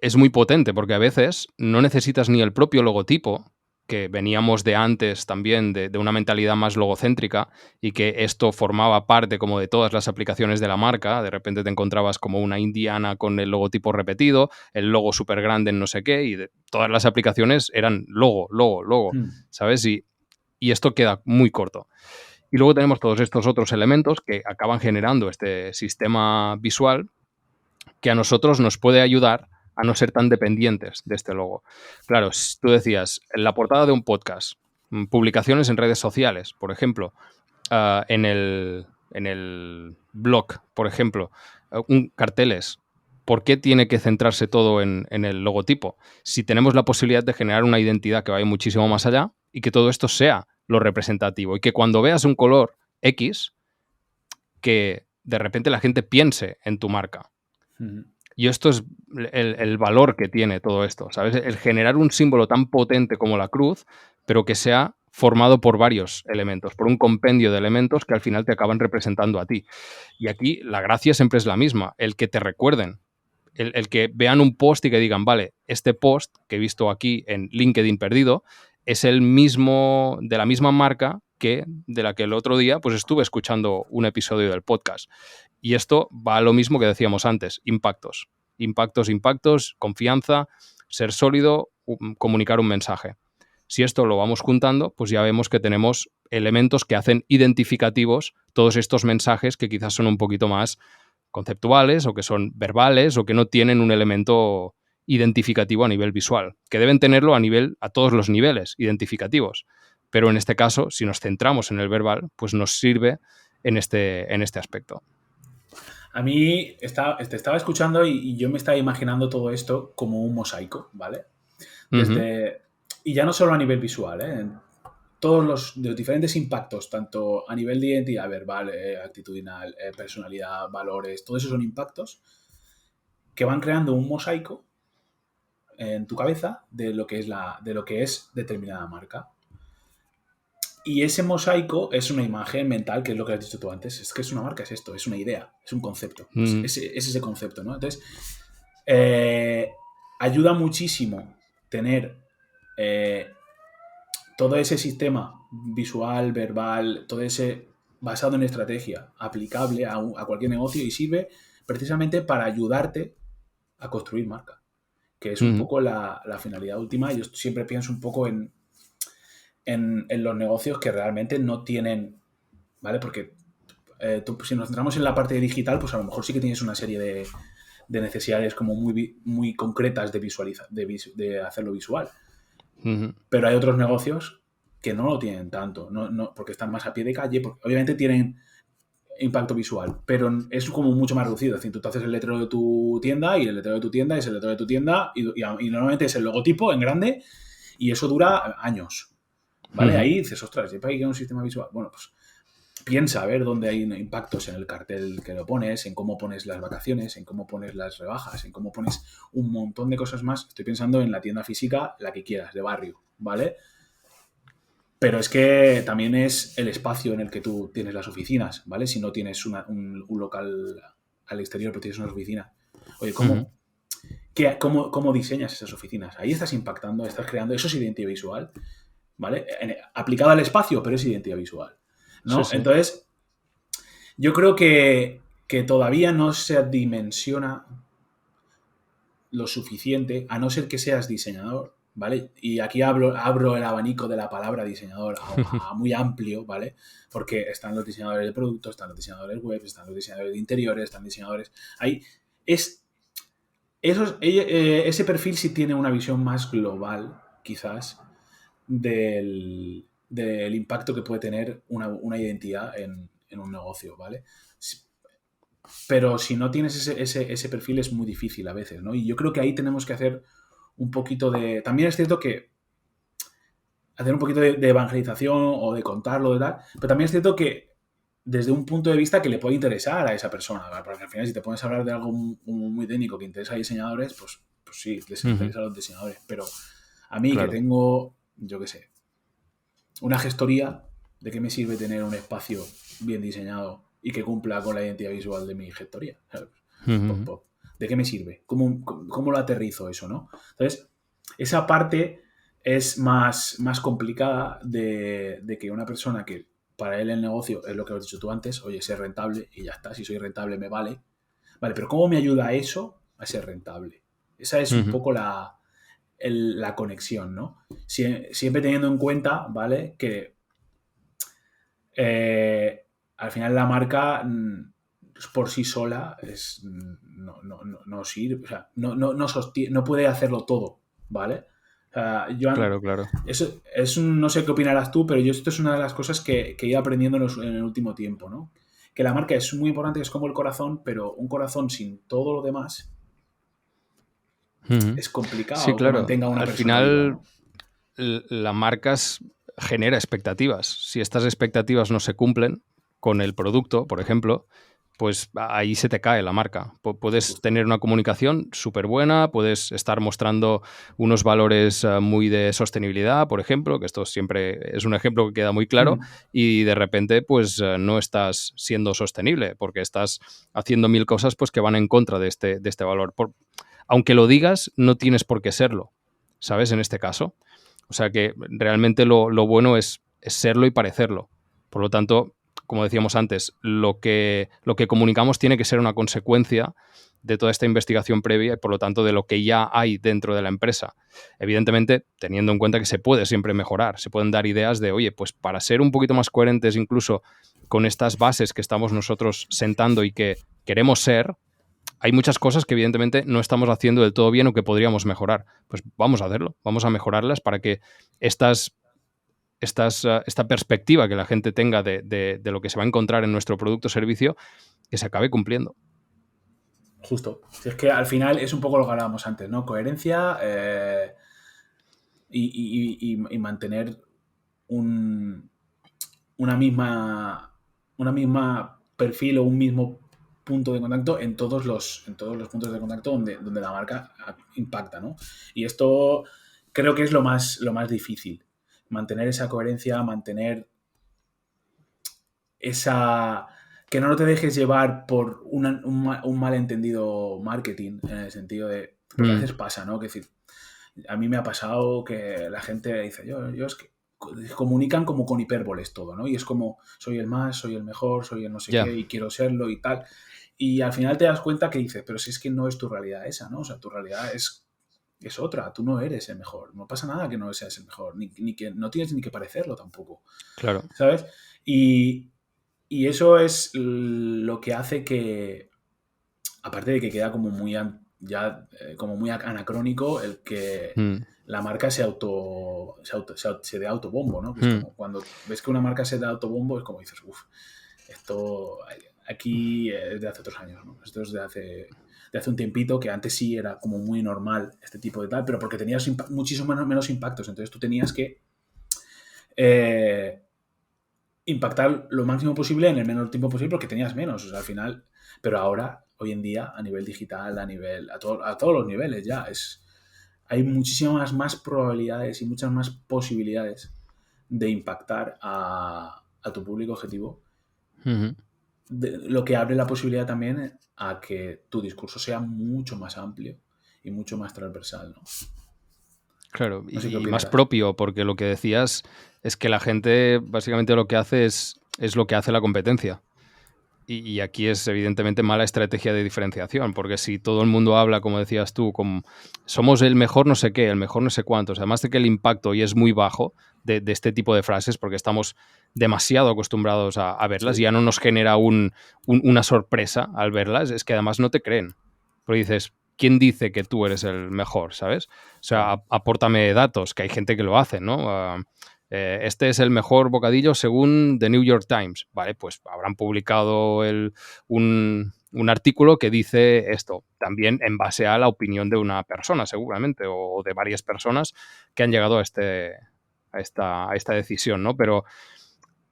es muy potente porque a veces no necesitas ni el propio logotipo, que veníamos de antes también de una mentalidad más logocéntrica y que esto formaba parte como de todas las aplicaciones de la marca. De repente te encontrabas como una indiana con el logotipo repetido, el logo súper grande en no sé qué, y todas las aplicaciones eran logo, ¿sabes? Y esto queda muy corto. Y luego tenemos todos estos otros elementos que acaban generando este sistema visual que a nosotros nos puede ayudar a no ser tan dependientes de este logo. Claro, tú decías, en la portada de un podcast, publicaciones en redes sociales, por ejemplo, en el blog, por ejemplo, carteles. ¿Por qué tiene que centrarse todo en el logotipo? Si tenemos la posibilidad de generar una identidad que vaya muchísimo más allá y que todo esto sea lo representativo y que cuando veas un color X, que de repente la gente piense en tu marca. Y esto es el valor que tiene todo esto, ¿sabes? El generar un símbolo tan potente como la cruz, pero que sea formado por varios elementos, por un compendio de elementos que al final te acaban representando a ti. Y aquí la gracia siempre es la misma, el que te recuerden, el que vean un post y que digan, vale, este post que he visto aquí en LinkedIn perdido es el mismo, de la misma marca de la que el otro día pues estuve escuchando un episodio del podcast. Y esto va a lo mismo que decíamos antes, impactos. Impactos, confianza, ser sólido, comunicar un mensaje. Si esto lo vamos juntando, pues ya vemos que tenemos elementos que hacen identificativos todos estos mensajes que quizás son un poquito más conceptuales o que son verbales o que no tienen un elemento identificativo a nivel visual, que deben tenerlo a todos los niveles identificativos. Pero en este caso, si nos centramos en el verbal, pues nos sirve en este aspecto. A mí te estaba escuchando y yo me estaba imaginando todo esto como un mosaico, ¿vale? Y ya no solo a nivel visual, ¿eh? Todos los diferentes impactos, tanto a nivel de identidad verbal, actitudinal, personalidad, valores, todos esos son impactos que van creando un mosaico en tu cabeza de lo que es determinada marca. Y ese mosaico es una imagen mental, que es lo que has dicho tú antes. Es que es una marca, es esto, es una idea, es un concepto. Es ese concepto, ¿no? Entonces, ayuda muchísimo tener todo ese sistema visual, verbal, todo ese basado en estrategia, aplicable a cualquier negocio y sirve precisamente para ayudarte a construir marca, que es un poco la finalidad última. Yo siempre pienso un poco en los negocios que realmente no tienen, ¿vale? Porque si nos centramos en la parte digital, pues a lo mejor sí que tienes una serie de necesidades como muy concretas de hacerlo visual. Pero hay otros negocios que no lo tienen tanto, no, porque están más a pie de calle, porque obviamente tienen impacto visual, pero es como mucho más reducido. Es decir, tú te haces el letrero de tu tienda y el letrero de tu tienda es el letrero de tu tienda y normalmente es el logotipo en grande y eso dura años. ¿Vale? Ahí dices, ostras, ¿y para qué quiero un sistema visual? Bueno, pues piensa a ver dónde hay impactos en el cartel que lo pones, en cómo pones las vacaciones, en cómo pones las rebajas, en cómo pones un montón de cosas más. Estoy pensando en la tienda física, la que quieras, de barrio, ¿vale? Pero es que también es el espacio en el que tú tienes las oficinas, ¿vale? Si no tienes un local al exterior, pero tienes unas oficinas. Oye, ¿cómo diseñas esas oficinas? Ahí estás impactando, estás creando, eso es identidad visual. ¿Vale? Aplicado al espacio, pero es identidad visual, ¿no? Sí, sí. Entonces, yo creo que todavía no se dimensiona lo suficiente, a no ser que seas diseñador, ¿vale? Y aquí abro el abanico de la palabra diseñador a muy amplio, ¿vale? Porque están los diseñadores de productos, están los diseñadores web, están los diseñadores de interiores, están diseñadores... Ese perfil sí tiene una visión más global, quizás, del impacto que puede tener una identidad en un negocio, ¿vale? Pero si no tienes ese perfil es muy difícil a veces, ¿no? Y yo creo que ahí tenemos que hacer un poquito de... También es cierto que hacer un poquito de evangelización o de contarlo, de tal, pero también es cierto que desde un punto de vista que le puede interesar a esa persona, ¿vale? Porque al final si te pones a hablar de algo muy técnico que interesa a diseñadores, pues sí, les interesa a los diseñadores, pero a mí claro, que tengo, yo qué sé, una gestoría, ¿de qué me sirve tener un espacio bien diseñado y que cumpla con la identidad visual de mi gestoría? ¿De qué me sirve? ¿Cómo lo aterrizo eso, no? Entonces, esa parte es más complicada de que una persona que para él el negocio es lo que has dicho tú antes, oye, ser rentable y ya está, si soy rentable me vale. Vale, pero ¿cómo me ayuda eso a ser rentable? Esa es un poco la conexión, ¿no? Siempre teniendo en cuenta, ¿vale? Que al final la marca por sí sola no sirve, o sea, no puede hacerlo todo, ¿vale? O sea, Claro. eso no sé qué opinarás tú, pero esto es una de las cosas que he ido aprendiendo en el último tiempo, ¿no? Que la marca es muy importante, es como el corazón, pero un corazón sin todo lo demás es Sí, complicado que claro. mantenga a una Al persona viva, final, ¿no? la marca genera expectativas. Si estas expectativas no se cumplen con el producto, por ejemplo, pues ahí se te cae la marca. Puedes tener una comunicación súper buena, puedes estar mostrando unos valores muy de sostenibilidad, por ejemplo, que esto siempre es un ejemplo que queda muy claro, y de repente pues no estás siendo sostenible porque estás haciendo 1000 cosas pues que van en contra de este valor. Aunque lo digas, no tienes por qué serlo, ¿sabes? En este caso. O sea que realmente lo bueno es serlo y parecerlo. Por lo tanto, como decíamos antes, lo que comunicamos tiene que ser una consecuencia de toda esta investigación previa y, por lo tanto, de lo que ya hay dentro de la empresa. Evidentemente, teniendo en cuenta que se puede siempre mejorar, se pueden dar ideas de, oye, pues para ser un poquito más coherentes incluso con estas bases que estamos nosotros sentando y que queremos ser, hay muchas cosas que evidentemente no estamos haciendo del todo bien o que podríamos mejorar. Pues vamos a hacerlo, vamos a mejorarlas para que esta perspectiva que la gente tenga de lo que se va a encontrar en nuestro producto o servicio, que se acabe cumpliendo. Justo. Si es que al final es un poco lo que hablábamos antes, ¿no? Coherencia y mantener una misma perfil o un mismo punto de contacto en todos los puntos de contacto donde la marca impacta, ¿no? Y esto creo que es lo más difícil. Mantener esa coherencia, mantener esa... que no te dejes llevar por un malentendido marketing, en el sentido de... Porque a veces pasa, ¿no? Que decir, a mí me ha pasado que la gente dice, yo es que comunican como con hipérboles todo, ¿no? Y es como, soy el más, soy el mejor, soy el no sé qué, y quiero serlo y tal. Y al final te das cuenta que dices, pero si es que no es tu realidad esa, ¿no? O sea, tu realidad es otra, tú no eres el mejor. No pasa nada que no seas el mejor, ni que no tienes ni que parecerlo tampoco. Claro. ¿Sabes? Y eso es lo que hace que, aparte de que queda como muy como muy anacrónico el que la marca se dé autobombo, ¿no? Que es como cuando ves que una marca se da autobombo, es como dices, uff, esto aquí es de hace otros años, ¿no? Esto es de hace un tiempito, que antes sí era como muy normal este tipo de tal, pero porque tenías muchísimo menos impactos, entonces tú tenías que impactar lo máximo posible en el menor tiempo posible porque tenías menos, o sea, al final, pero ahora, hoy en día, a nivel digital, a todos los niveles ya, hay muchísimas más probabilidades y muchas más posibilidades de impactar a tu público objetivo, lo que abre la posibilidad también a que tu discurso sea mucho más amplio y mucho más transversal, ¿no? Claro, No sé qué y más opinarás. propio, porque lo que decías es que la gente básicamente lo que hace es lo que hace la competencia. Y aquí es evidentemente mala estrategia de diferenciación, porque si todo el mundo habla, como decías tú, como somos el mejor no sé qué, el mejor no sé cuántos, además de que el impacto hoy es muy bajo de este tipo de frases, porque estamos demasiado acostumbrados a verlas, Sí. ya no nos genera una sorpresa al verlas, es que además no te creen. Porque dices, ¿quién dice que tú eres el mejor, sabes? O sea, apórtame datos, que hay gente que lo hace, ¿no? Este es el mejor bocadillo según The New York Times. Vale, pues habrán publicado un artículo que dice esto, también en base a la opinión de una persona, seguramente, o de varias personas que han llegado a esta decisión, ¿no? Pero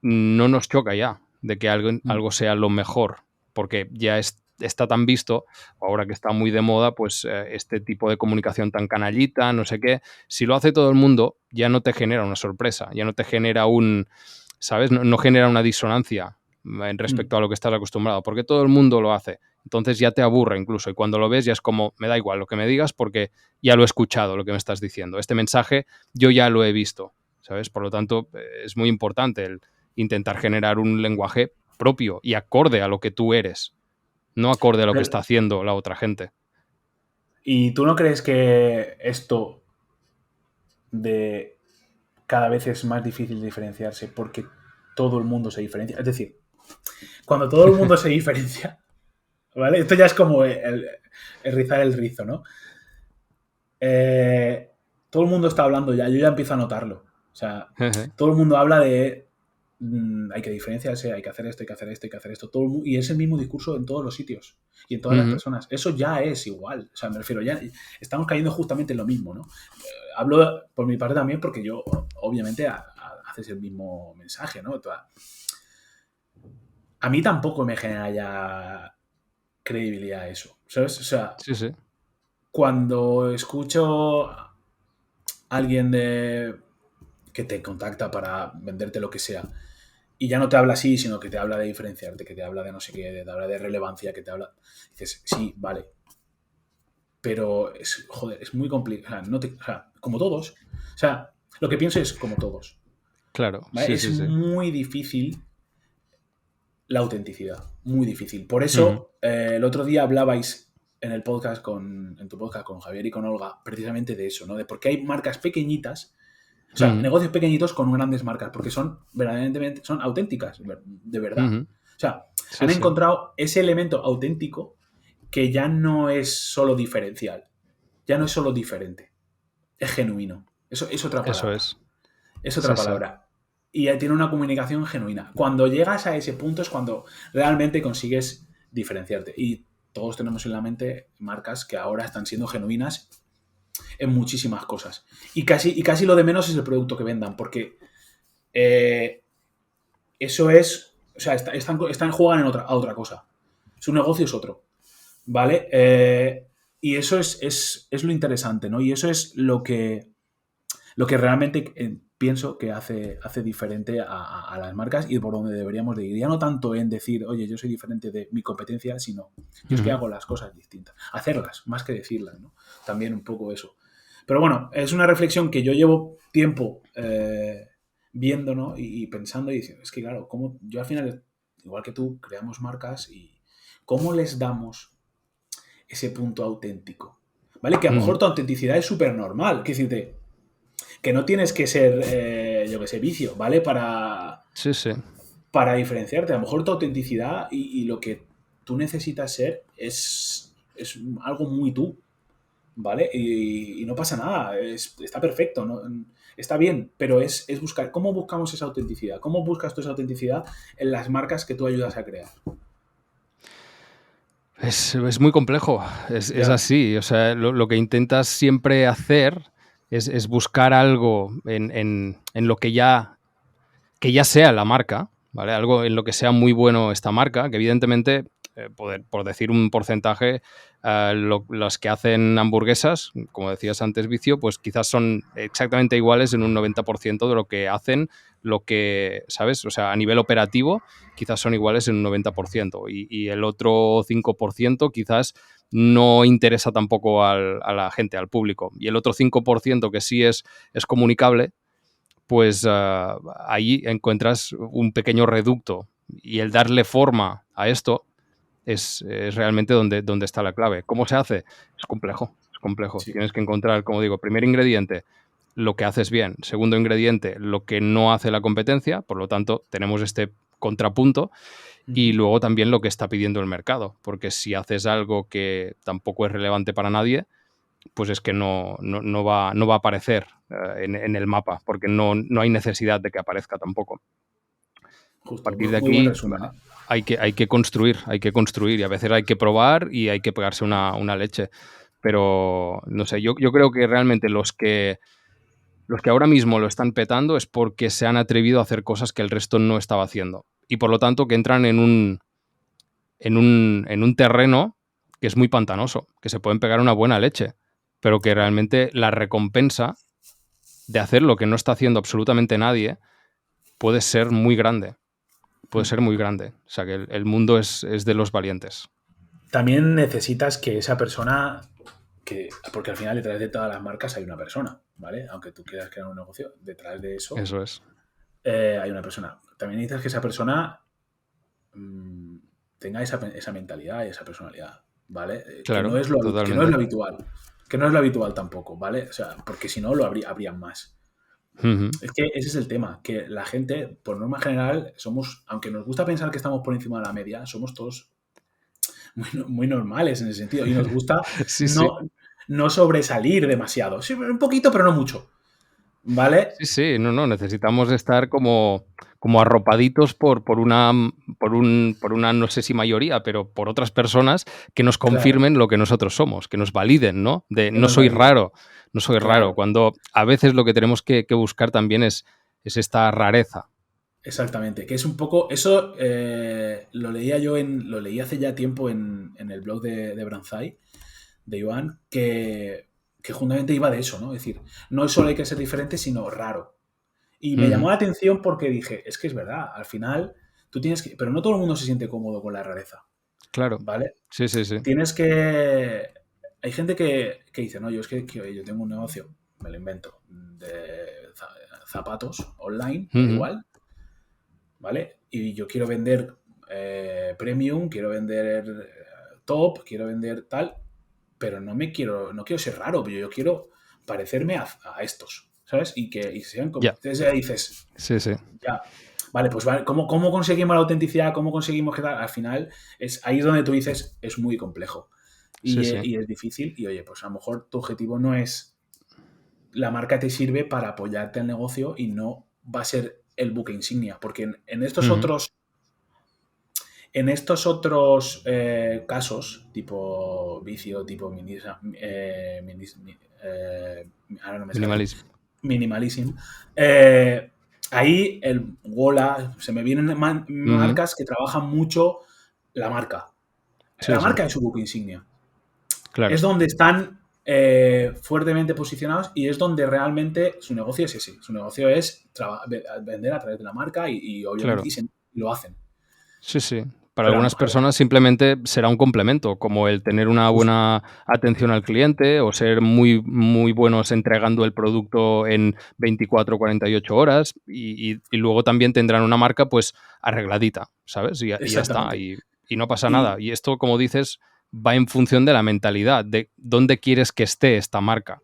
no nos choca ya de que algo sea lo mejor, porque ya está tan visto, ahora que está muy de moda, pues este tipo de comunicación tan canallita, no sé qué, si lo hace todo el mundo, ya no te genera una sorpresa, ya no te genera ¿sabes? No genera una disonancia en respecto a lo que estás acostumbrado, porque todo el mundo lo hace. Entonces ya te aburre incluso, y cuando lo ves ya es como, me da igual lo que me digas porque ya lo he escuchado, lo que me estás diciendo. Este mensaje yo ya lo he visto, ¿sabes? Por lo tanto, es muy importante el intentar generar un lenguaje propio y acorde a lo que tú eres, no acorde a lo que está haciendo la otra gente. ¿Y tú no crees que esto de cada vez es más difícil diferenciarse porque todo el mundo se diferencia? Es decir, cuando todo el mundo se diferencia, ¿vale? Esto ya es como el rizar el rizo, ¿no? Todo el mundo está hablando ya, yo ya empiezo a notarlo. O sea, todo el mundo habla de hay que diferenciarse, hay que hacer esto, hay que hacer esto, hay que hacer esto. Y es el mismo discurso en todos los sitios y en todas las personas. Eso ya es igual. O sea, me refiero, ya estamos cayendo justamente en lo mismo, ¿no? Hablo por mi parte también porque yo, obviamente, haces el mismo mensaje, ¿no? A mí tampoco me genera ya credibilidad eso, ¿sabes? O sea, sí. cuando escucho a alguien que te contacta para venderte lo que sea y ya no te habla así, sino que te habla de diferenciarte, que te habla de no sé qué, te habla de relevancia, que te habla... Dices, sí, vale. Pero es muy complicado. O sea, como todos. O sea, lo que pienso es como todos. Claro, ¿vale? Es muy difícil la autenticidad. Muy difícil. Por eso, el otro día hablabais en tu podcast con Javier y con Olga, precisamente de eso, ¿no? De por qué hay marcas pequeñitas, o sea, negocios pequeñitos con grandes marcas, porque son verdaderamente, son auténticas, de verdad. O sea, han encontrado ese elemento auténtico que ya no es solo diferencial, ya no es solo diferente, es genuino. Eso es otra palabra. Es otra palabra. Y tiene una comunicación genuina. Cuando llegas a ese punto es cuando realmente consigues diferenciarte. Y todos tenemos en la mente marcas que ahora están siendo genuinas en muchísimas cosas. Y casi lo de menos es el producto que vendan, porque eso es... O sea, están jugando a otra cosa. Su negocio es otro. ¿Vale? Y eso es lo interesante, ¿no? Y eso es lo que realmente pienso que hace diferente a las marcas y por donde deberíamos de ir. Ya no tanto en decir, oye, yo soy diferente de mi competencia, sino yo es que hago las cosas distintas. Hacerlas, más que decirlas, ¿no? También un poco eso. Pero bueno, es una reflexión que yo llevo tiempo viendo, ¿no? Y pensando y diciendo, es que claro, como yo al final, igual que tú, creamos marcas y ¿cómo les damos ese punto auténtico? ¿Vale? Que a lo mejor tu autenticidad es súper normal. Que decirte, que no tienes que ser, yo que sé, vicio, ¿vale? Para diferenciarte. A lo mejor tu autenticidad y lo que tú necesitas ser es algo muy tú, ¿vale? Y no pasa nada, está perfecto, ¿no? Está bien, pero es buscar. ¿Cómo buscamos esa autenticidad? ¿Cómo buscas tú esa autenticidad en las marcas que tú ayudas a crear? Es muy complejo, es así. O sea, lo que intentas siempre hacer es buscar algo en lo que ya sea la marca, ¿vale? Algo en lo que sea muy bueno esta marca, que evidentemente, por decir un porcentaje, los que hacen hamburguesas, como decías antes, Vicio, pues quizás son exactamente iguales en un 90% de lo que hacen, lo que, ¿sabes? O sea, a nivel operativo, quizás son iguales en un 90%. Y el otro 5% quizás no interesa tampoco a la gente, al público. Y el otro 5% que sí es comunicable, pues ahí encuentras un pequeño reducto y el darle forma a esto es realmente donde está la clave. ¿Cómo se hace? Es complejo. Sí. Tienes que encontrar, como digo, primer ingrediente, lo que haces bien. Segundo ingrediente, lo que no hace la competencia. Por lo tanto, tenemos este contrapunto. Y luego también lo que está pidiendo el mercado. Porque si haces algo que tampoco es relevante para nadie, pues es que no va a aparecer en el mapa, porque no hay necesidad de que aparezca tampoco. Justo, a partir de muy aquí buen resumen, ¿eh? hay que construir y a veces hay que probar y hay que pegarse una leche. Pero no sé, yo creo que realmente los que ahora mismo lo están petando es porque se han atrevido a hacer cosas que el resto no estaba haciendo. Y por lo tanto que entran en un terreno que es muy pantanoso, que se pueden pegar una buena leche, pero que realmente la recompensa de hacer lo que no está haciendo absolutamente nadie puede ser muy grande. O sea, que el mundo es de los valientes. también necesitas que esa persona, porque al final detrás de todas las marcas hay una persona, ¿vale? Aunque tú quieras crear un negocio, detrás de eso, es. hay una persona. También necesitas que esa persona tenga esa mentalidad y esa personalidad, ¿vale? Claro, que no es lo totalmente. habitual. Que no es lo habitual tampoco, ¿vale? O sea, porque si no, habrían más. Ujú. Es que ese es el tema, que la gente, por norma general, aunque nos gusta pensar que estamos por encima de la media, somos todos muy normales en ese sentido. Y nos gusta Sí, sí. no sobresalir demasiado. Sí, un poquito, pero no mucho. ¿Vale? Sí, sí, no, necesitamos estar como arropaditos por una, no sé si mayoría, pero por otras personas que nos Claro, confirmen lo que nosotros somos, que nos validen, ¿no? De que no nos soy validen. raro, no soy raro, Claro, cuando a veces lo que tenemos que buscar también es esta rareza. exactamente. Que es un poco. Eso lo leí hace ya tiempo en el blog de Branzai, de Iván, que justamente iba de eso, ¿no? Es decir, no solo hay que ser diferente, sino raro. Y me Ujú. llamó la atención porque dije, es que es verdad, al final tú tienes que. Pero no todo el mundo se siente cómodo con la rareza, Claro, ¿vale? sí, sí, sí. Tienes que. Hay gente que dice, no, yo es que yo tengo un negocio, me lo invento, de zapatos online, me da Ujú. igual, ¿vale? Y yo quiero vender premium, quiero vender top, quiero vender tal, pero no quiero ser raro, pero yo quiero parecerme a estos, ¿sabes? Y sean como. Ya, Entonces ya dices, sí, sí. ya, vale, pues vale, ¿cómo conseguimos la autenticidad? ¿Cómo conseguimos que tal? Al final, ahí es donde tú dices, es muy complejo Sí, y, sí. y es difícil. Y oye, pues a lo mejor tu objetivo no es. La marca te sirve para apoyarte al negocio y no va a ser el buque insignia, porque en estos Ujú. otros. En estos otros casos, tipo vicio, tipo ahora no me sale, Minimalismo. minimalism, ahí el Wola, se me vienen Ujú. marcas que trabajan mucho la marca. Sí, La sí, marca es su buque insignia. Es claro. donde están fuertemente posicionados y es donde realmente su negocio es ese. Su negocio es vender a través de la marca y obviamente Claro. y lo hacen. Sí, sí. Para Pero a lo algunas mejor, personas simplemente será un complemento, como el tener una justo, buena atención al cliente o ser muy buenos entregando el producto en 24 o 48 horas y luego también tendrán una marca pues arregladita, ¿sabes? Y ya está, exactamente. y no pasa nada. Y Y esto, como dices, va en función de la mentalidad, de dónde quieres que esté esta marca.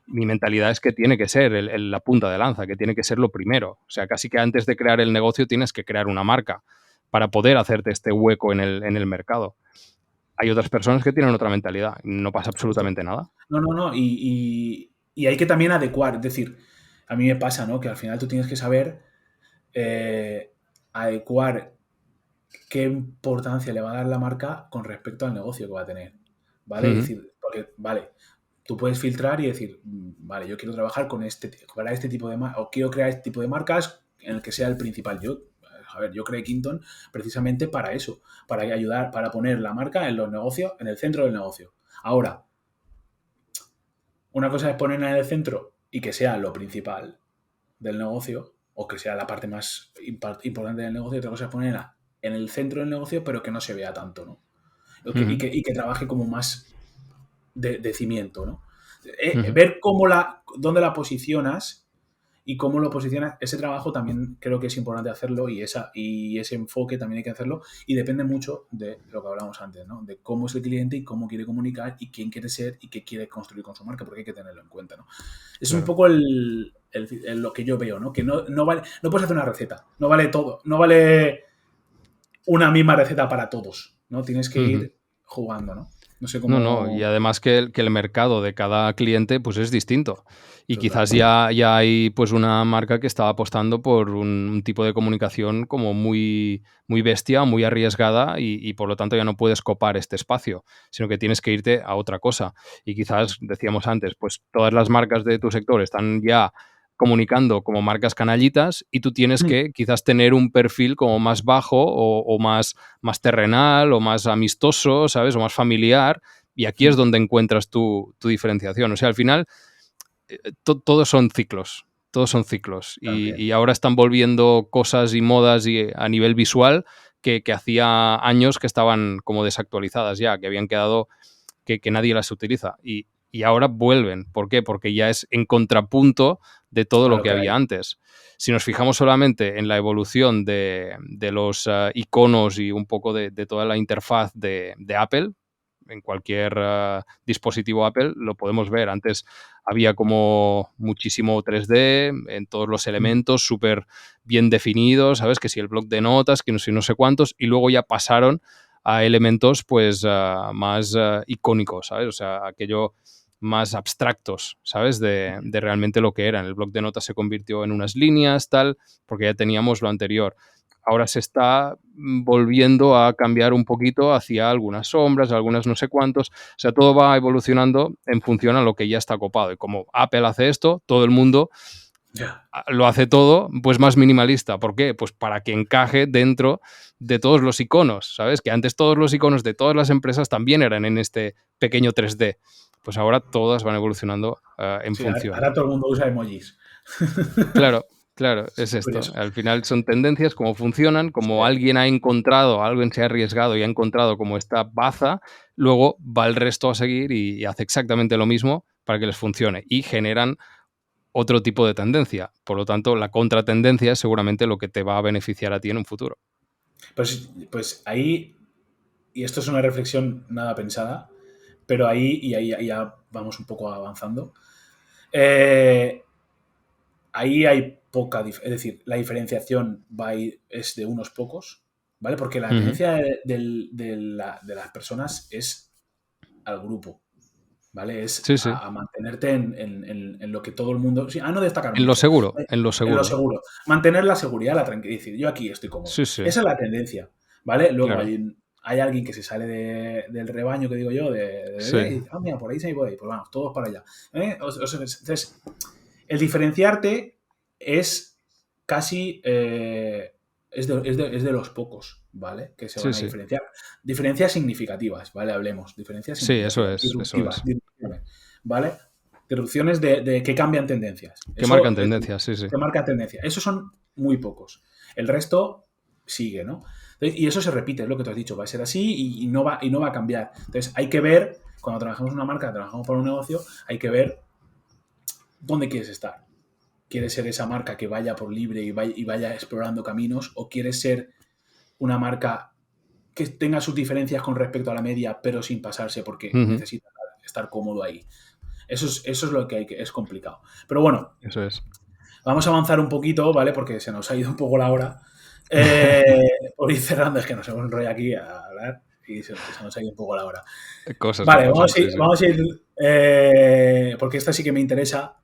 Mi mentalidad es que tiene que ser la punta de lanza, que tiene que ser lo primero. O sea, casi que antes de crear el negocio tienes que crear una marca para poder hacerte este hueco en el mercado. Hay otras personas que tienen otra mentalidad, no pasa justo. absolutamente nada. No. Y hay que también adecuar. Es decir, a mí me pasa, ¿no? Que al final tú tienes que saber adecuar qué importancia le va a dar la marca con respecto al negocio que va a tener. ¿Vale? Es Ujú. decir, porque, vale, tú puedes filtrar y decir, vale, yo quiero trabajar para este tipo de o quiero crear este tipo de marcas en el que sea el principal. Yo creé Quinton precisamente para eso, para ayudar, para poner la marca en los negocios, en el centro del negocio. Ahora, una cosa es ponerla en el centro y que sea lo principal del negocio, o que sea la parte más importante del negocio, y otra cosa es ponerla en el centro del negocio, pero que no se vea tanto, ¿no? Ujú. Y que trabaje como más de cimiento, ¿no? Ujú. Ver dónde la posicionas y cómo lo posicionas, ese trabajo también creo que es importante hacerlo y ese enfoque también hay que hacerlo y depende mucho de lo que hablábamos antes, ¿no? De cómo es el cliente y cómo quiere comunicar y quién quiere ser y qué quiere construir con su marca, porque hay que tenerlo en cuenta, ¿no? Es un Claro. poco lo que yo veo, ¿no? Que no vale, no puedes hacer una receta, no vale todo, no vale una misma receta para todos, ¿no? Tienes que Ujú. ir jugando, ¿no? No sé No, no, y cómo. además que el mercado de cada cliente pues es distinto. Y quizás Totalmente. ya hay pues una marca que está apostando por un tipo de comunicación como muy bestia, muy arriesgada y por lo tanto ya no puedes copar este espacio, sino que tienes que irte a otra cosa. Y quizás, decíamos antes, pues todas las marcas de tu sector están ya comunicando como marcas canallitas y tú tienes que quizás tener un perfil como más bajo o más terrenal o más amistoso, ¿sabes? O más familiar y aquí es donde encuentras tu diferenciación. O sea, al final, todos son ciclos. Todos son ciclos. También. Y ahora están volviendo cosas y modas a nivel visual que hacía años que estaban como desactualizadas ya, que habían quedado, que nadie las utiliza. Y ahora vuelven. ¿Por qué? Porque ya es en contrapunto de todo lo que había antes. Si nos fijamos solamente en la evolución de los iconos y un poco de toda la interfaz de Apple, en cualquier dispositivo Apple lo podemos ver. Antes había como muchísimo 3D en todos los elementos, súper bien definidos, ¿sabes? Que si el bloc de notas, que no sé, no sé cuántos, y luego ya pasaron a elementos pues más icónicos, ¿sabes? O sea, aquello más abstractos, ¿sabes? De realmente lo que eran. El bloc de notas se convirtió en unas líneas, tal, porque ya teníamos lo anterior. Ahora se está volviendo a cambiar un poquito hacia algunas sombras, algunas no sé cuántos. O sea, todo va evolucionando en función a lo que ya está copado. Y como Apple hace esto, todo el mundo lo hace todo pues más minimalista. ¿Por qué? Pues para que encaje dentro de todos los iconos, ¿sabes? Que antes todos los iconos de todas las empresas también eran en este pequeño 3D. Pues ahora todas van evolucionando en función. Ahora todo el mundo usa emojis. Claro, es esto. Al final son tendencias, cómo funcionan, como alguien ha encontrado, alguien se ha arriesgado y ha encontrado como esta baza, luego va el resto a seguir y hace exactamente lo mismo para que les funcione y generan otro tipo de tendencia. Por lo tanto, la contratendencia es seguramente lo que te va a beneficiar a ti en un futuro. Pues ahí, y esto es una reflexión nada pensada, pero ahí ya vamos un poco avanzando. Ahí hay poca, es decir, la diferenciación es de unos pocos, ¿vale? Porque la tendencia de las personas es al grupo, ¿vale? Es sí. A mantenerte en lo que todo el mundo... Sí, a no destacar en mucho. Lo seguro, en lo seguro. Mantener la seguridad, la tranquilidad. Decir, yo aquí estoy cómodo. Sí. Esa es la tendencia, ¿vale? Luego claro. hay alguien que se sale del rebaño, que digo yo, y, mira, por ahí se puede ir. Pues vamos, todos para allá. Entonces, el diferenciarte es casi... es de los pocos, ¿vale? Que se van a diferenciar. Diferencias significativas, ¿vale? Hablemos. Diferencias significativas. Eso es. ¿Vale? Disrupciones de que cambian tendencias. Que marcan tendencias, sí. Que marcan tendencias. Esos son muy pocos. El resto sigue, ¿no? Y eso se repite, es lo que tú has dicho. Va a ser así y no va a cambiar. Entonces, hay que ver, cuando trabajamos en una marca, trabajamos para un negocio, hay que ver dónde quieres estar. ¿Quieres ser esa marca que vaya por libre y vaya explorando caminos? ¿O quieres ser una marca que tenga sus diferencias con respecto a la media, pero sin pasarse porque necesita estar cómodo ahí? Eso es lo que es complicado. Pero bueno, eso es. Vamos a avanzar un poquito, ¿vale? Porque se nos ha ido un poco la hora. Por ir cerrando, es que nos hemos enrollado aquí a hablar y se nos ha ido un poco la hora. Cosas vale, pasan, vamos a ir porque esta sí que me interesa.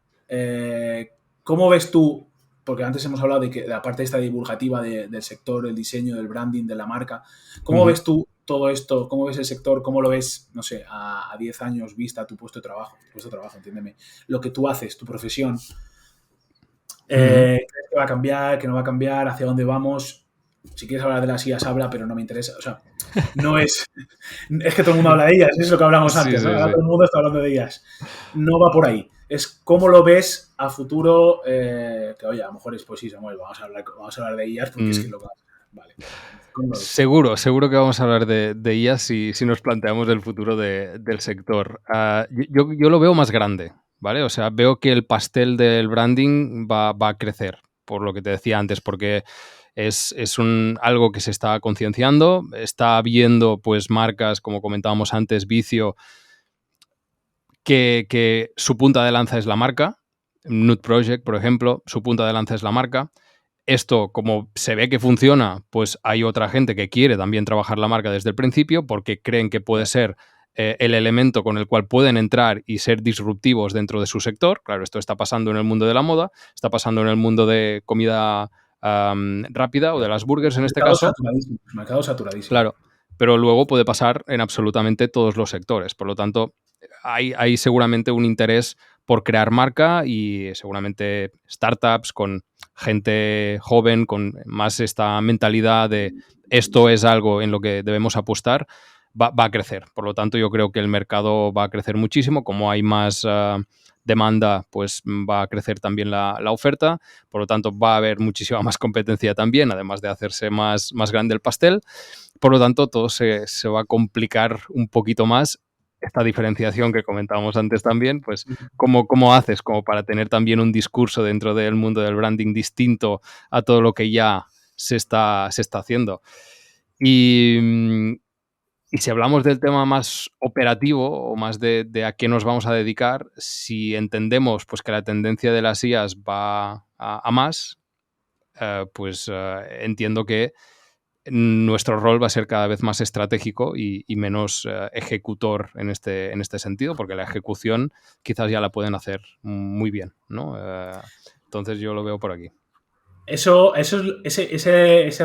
¿Cómo ves tú? Porque antes hemos hablado de que la parte esta divulgativa del sector, el diseño, del branding, de la marca. ¿Cómo ves tú todo esto? ¿Cómo ves el sector? ¿Cómo lo ves, no sé, a 10 años vista tu puesto de trabajo? Entiéndeme. Lo que tú haces, tu profesión. ¿Crees que va a cambiar? ¿Que no va a cambiar? ¿Hacia dónde vamos? Si quieres hablar de las IAs, habla, pero no me interesa. O sea, no es... Es que todo el mundo habla de ellas, es lo que hablamos antes, ¿no? Ahora todo el mundo está hablando de ellas. No va por ahí. Es cómo lo ves a futuro, que oye, a lo mejor es pues sí, Samuel, vamos a hablar de ellas porque es que lo que... Vale. Seguro que vamos a hablar de IAs si nos planteamos el futuro del sector. Yo lo veo más grande, ¿vale? O sea, veo que el pastel del branding va a crecer, por lo que te decía antes, porque es algo que se está concienciando, está habiendo pues marcas, como comentábamos antes, Vicio, que su punta de lanza es la marca. Nude Project, por ejemplo, su punta de lanza es la marca. Esto, como se ve que funciona, pues hay otra gente que quiere también trabajar la marca desde el principio porque creen que puede ser el elemento con el cual pueden entrar y ser disruptivos dentro de su sector. Claro, esto está pasando en el mundo de la moda, está pasando en el mundo de comida rápida o de las burgers en este caso. Mercado saturadísimo. Claro, pero luego puede pasar en absolutamente todos los sectores. Por lo tanto, hay seguramente un interés por crear marca y seguramente startups con gente joven, con más esta mentalidad de esto es algo en lo que debemos apostar, va a crecer. Por lo tanto, yo creo que el mercado va a crecer muchísimo. Como hay más demanda, pues va a crecer también la oferta, por lo tanto va a haber muchísima más competencia también, además de hacerse más grande el pastel. Por lo tanto, todo se va a complicar un poquito más. Esta diferenciación que comentábamos antes también, pues, ¿cómo haces como para tener también un discurso dentro del mundo del branding distinto a todo lo que ya se está haciendo? Y si hablamos del tema más operativo o más de a qué nos vamos a dedicar, si entendemos pues, que la tendencia de las IAs va a más, pues entiendo que nuestro rol va a ser cada vez más estratégico y menos ejecutor en este sentido, porque la ejecución quizás ya la pueden hacer muy bien, ¿no? Entonces yo lo veo por aquí. Ese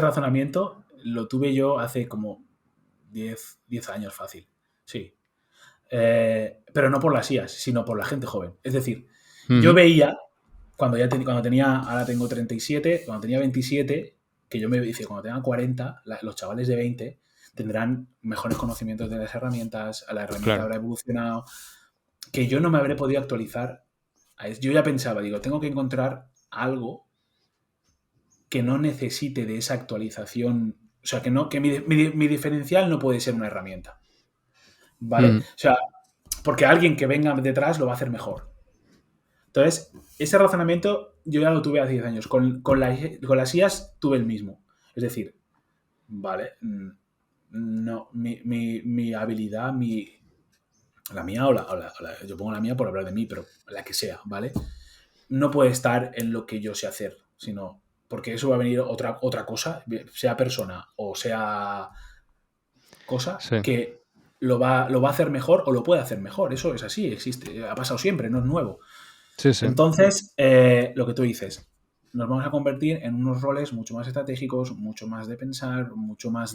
razonamiento lo tuve yo hace como 10 años fácil, sí. Pero no por las IAs, sino por la gente joven. Es decir, yo veía, cuando tenía, ahora tengo 37, cuando tenía 27, que yo me decía, cuando tengan 40, los chavales de 20 tendrán mejores conocimientos de las herramientas, la herramienta habrá evolucionado, que yo no me habré podido actualizar. Yo ya pensaba, digo, tengo que encontrar algo que no necesite de esa actualización, o sea, que mi diferencial no puede ser una herramienta, ¿vale? O sea, porque alguien que venga detrás lo va a hacer mejor. Entonces, ese razonamiento yo ya lo tuve hace 10 años. Con las IAs tuve el mismo. Es decir, vale, no, mi habilidad, la mía yo pongo la mía por hablar de mí, pero la que sea, ¿vale? No puede estar en lo que yo sé hacer, sino porque eso va a venir otra cosa, sea persona o sea cosa, que lo va a hacer mejor o lo puede hacer mejor. Eso es así, existe, ha pasado siempre, no es nuevo. Sí, sí. Entonces, lo que tú dices, nos vamos a convertir en unos roles mucho más estratégicos, mucho más de pensar, mucho más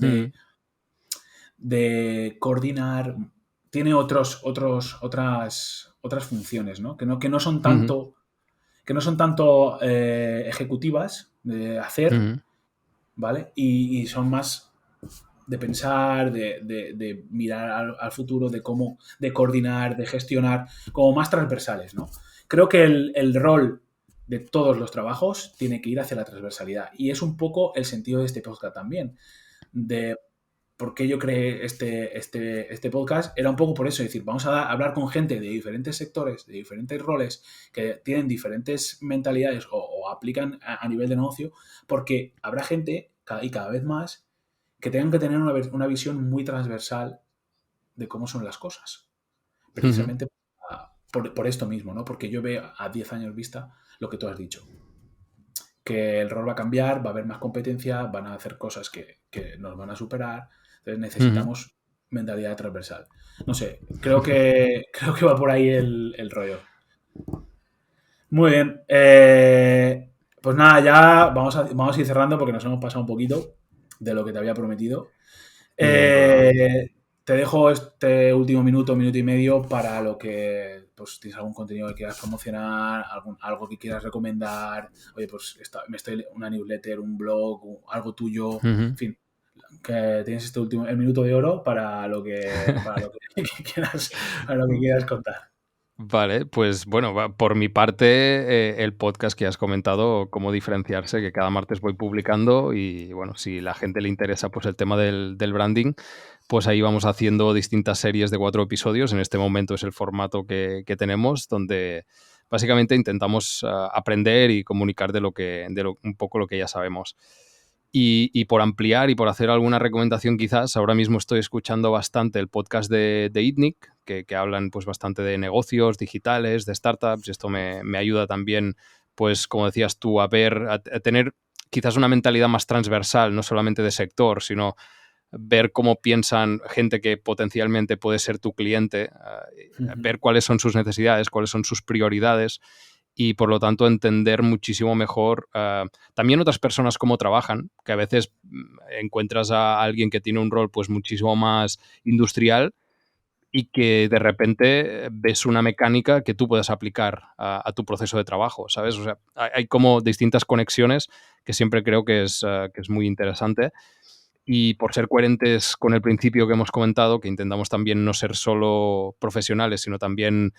de coordinar. Tiene otras funciones, ¿no? Que no son tanto ejecutivas de hacer, ¿vale? Y son más de pensar, de mirar al futuro, de coordinar, de gestionar, como más transversales, ¿no? Creo que el rol de todos los trabajos tiene que ir hacia la transversalidad. Y es un poco el sentido de este podcast también. De por qué yo creé este podcast, era un poco por eso, es decir, vamos a hablar con gente de diferentes sectores, de diferentes roles, que tienen diferentes mentalidades o aplican a nivel de negocio, porque habrá gente, y cada vez más, que tengan que tener una visión muy transversal de cómo son las cosas. Precisamente por esto mismo, ¿no? Porque yo veo a 10 años vista lo que tú has dicho. Que el rol va a cambiar, va a haber más competencia, van a hacer cosas que nos van a superar. Entonces necesitamos mentalidad transversal. No sé, creo que va por ahí el rollo. Muy bien. Pues nada, ya vamos a ir cerrando porque nos hemos pasado un poquito de lo que te había prometido. Te dejo este último minuto y medio para lo que, pues, tienes algún contenido que quieras promocionar, algo que quieras recomendar. Oye, pues una newsletter, un blog, algo tuyo, en fin, que tienes el minuto de oro para lo que quieras contar. Vale, pues bueno, por mi parte, el podcast que has comentado, cómo diferenciarse, que cada martes voy publicando y bueno, si la gente le interesa pues el tema del branding, pues ahí vamos haciendo distintas series de 4 episodios. En este momento es el formato que tenemos, donde básicamente intentamos aprender y comunicar un poco lo que ya sabemos. Y por ampliar y por hacer alguna recomendación quizás, ahora mismo estoy escuchando bastante el podcast de ITNIC, que hablan pues bastante de negocios digitales, de startups, y esto me ayuda también, pues como decías tú, a tener quizás una mentalidad más transversal, no solamente de sector, sino ver cómo piensan gente que potencialmente puede ser tu cliente, ver cuáles son sus necesidades, cuáles son sus prioridades y por lo tanto entender muchísimo mejor también otras personas cómo trabajan, que a veces encuentras a alguien que tiene un rol pues muchísimo más industrial y que de repente ves una mecánica que tú puedes aplicar a tu proceso de trabajo, ¿sabes? O sea, hay como distintas conexiones que siempre creo que es muy interesante. Y por ser coherentes con el principio que hemos comentado, que intentamos también no ser solo profesionales, sino también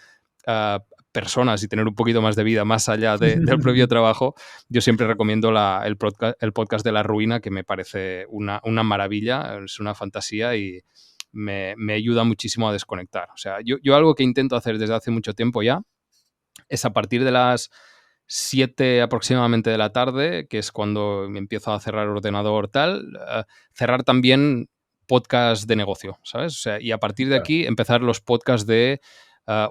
personas y tener un poquito más de vida más allá del propio trabajo, yo siempre recomiendo el podcast de La Ruina, que me parece una maravilla, es una fantasía y me ayuda muchísimo a desconectar. O sea, yo algo que intento hacer desde hace mucho tiempo ya es a partir de las 7 aproximadamente de la tarde, que es cuando me empiezo a cerrar el ordenador cerrar también podcast de negocio, ¿sabes? O sea, y a partir de aquí empezar los podcasts de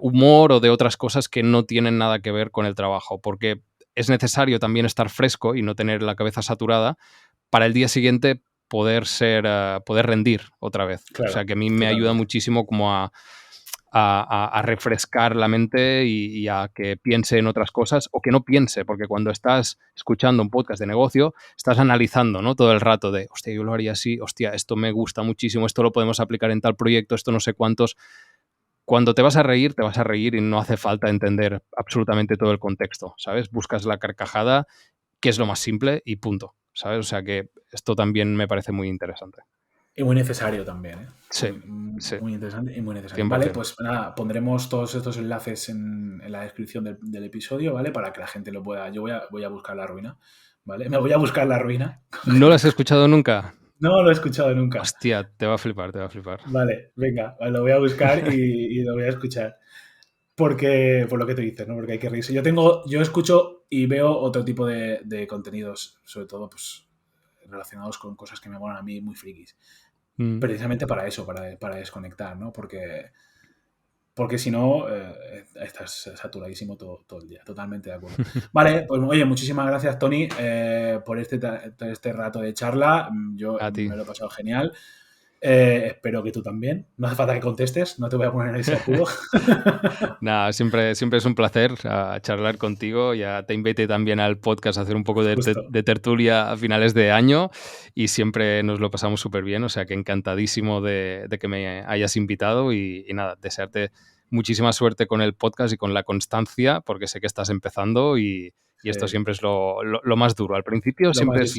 humor o de otras cosas que no tienen nada que ver con el trabajo, porque es necesario también estar fresco y no tener la cabeza saturada para el día siguiente poder rendir otra vez. Claro, o sea, que a mí me ayuda muchísimo como a refrescar la mente y a que piense en otras cosas o que no piense, porque cuando estás escuchando un podcast de negocio, estás analizando, ¿no? Todo el rato de, hostia, yo lo haría así, hostia, esto me gusta muchísimo, esto lo podemos aplicar en tal proyecto, esto no sé cuántos. Cuando te vas a reír y no hace falta entender absolutamente todo el contexto, ¿sabes? Buscas la carcajada, que es lo más simple y punto, ¿sabes? O sea que esto también me parece muy interesante. Y muy necesario también, ¿eh? Sí, muy interesante y muy necesario. 100%. Vale, pues nada, pondremos todos estos enlaces en la descripción del episodio, ¿vale? Para que la gente lo pueda... Yo voy a buscar La Ruina, ¿vale? Me voy a buscar La Ruina. ¿No lo has escuchado nunca? No lo he escuchado nunca. Hostia, te va a flipar. Vale, venga, lo voy a buscar y lo voy a escuchar. Porque, por lo que te dices, ¿no? Porque hay que reírse. Yo escucho y veo otro tipo de contenidos, sobre todo, pues, relacionados con cosas que me molan a mí muy frikis. Precisamente para eso, para desconectar, ¿no? Porque si no, estás saturadísimo todo el día. Totalmente de acuerdo. Vale, pues oye, muchísimas gracias, Tony, por este rato de charla. Yo A ti. me lo he pasado genial. Espero que tú también. No hace falta que contestes, no te voy a poner en ese apuro. Nada, siempre es un placer charlar contigo. Ya te invité también al podcast a hacer un poco de tertulia a finales de año y siempre nos lo pasamos súper bien. O sea que encantadísimo de que me hayas invitado y nada, desearte muchísima suerte con el podcast y con la constancia, porque sé que estás empezando y esto siempre es lo más duro. Al principio siempre es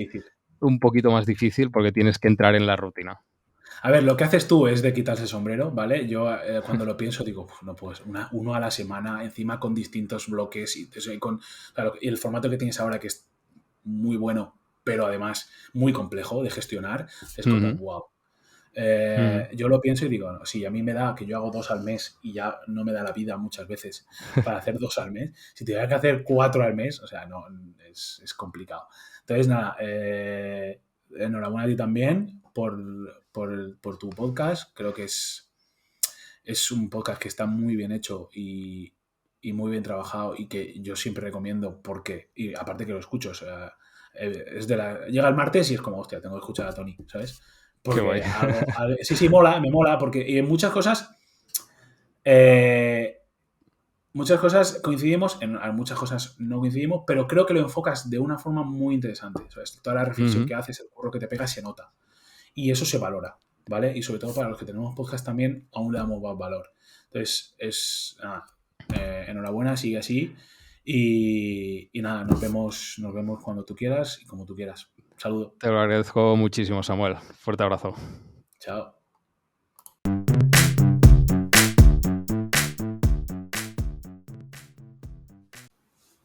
un poquito más difícil porque tienes que entrar en la rutina. A ver, lo que haces tú es de quitarse el sombrero, ¿vale? Yo cuando lo pienso digo, no puedes, uno a la semana, encima con distintos bloques y el formato que tienes ahora que es muy bueno, pero además muy complejo de gestionar, es como, wow. Yo lo pienso y digo, no, si a mí me da que yo hago 2 al mes y ya no me da la vida muchas veces para hacer 2 al mes, si tuviera que hacer 4 al mes, o sea, no, es complicado. Entonces, nada, enhorabuena a ti también por tu podcast. Creo que es un podcast que está muy bien hecho y muy bien trabajado y que yo siempre recomiendo porque, y aparte que lo escucho, o sea, llega el martes y es como, hostia, tengo que escuchar a Tony, ¿sabes? Porque Qué guay. Sí, me mola, porque y en muchas cosas coincidimos, en muchas cosas no coincidimos, pero creo que lo enfocas de una forma muy interesante, ¿sabes? Toda la reflexión que haces, el curro que te pegas se nota. Y eso se valora, ¿vale? Y sobre todo para los que tenemos podcast también, aún le damos más valor. Entonces, enhorabuena, sigue así. Y nada, nos vemos cuando tú quieras y como tú quieras. Saludo. Te lo agradezco muchísimo, Samuel. Fuerte abrazo. Chao.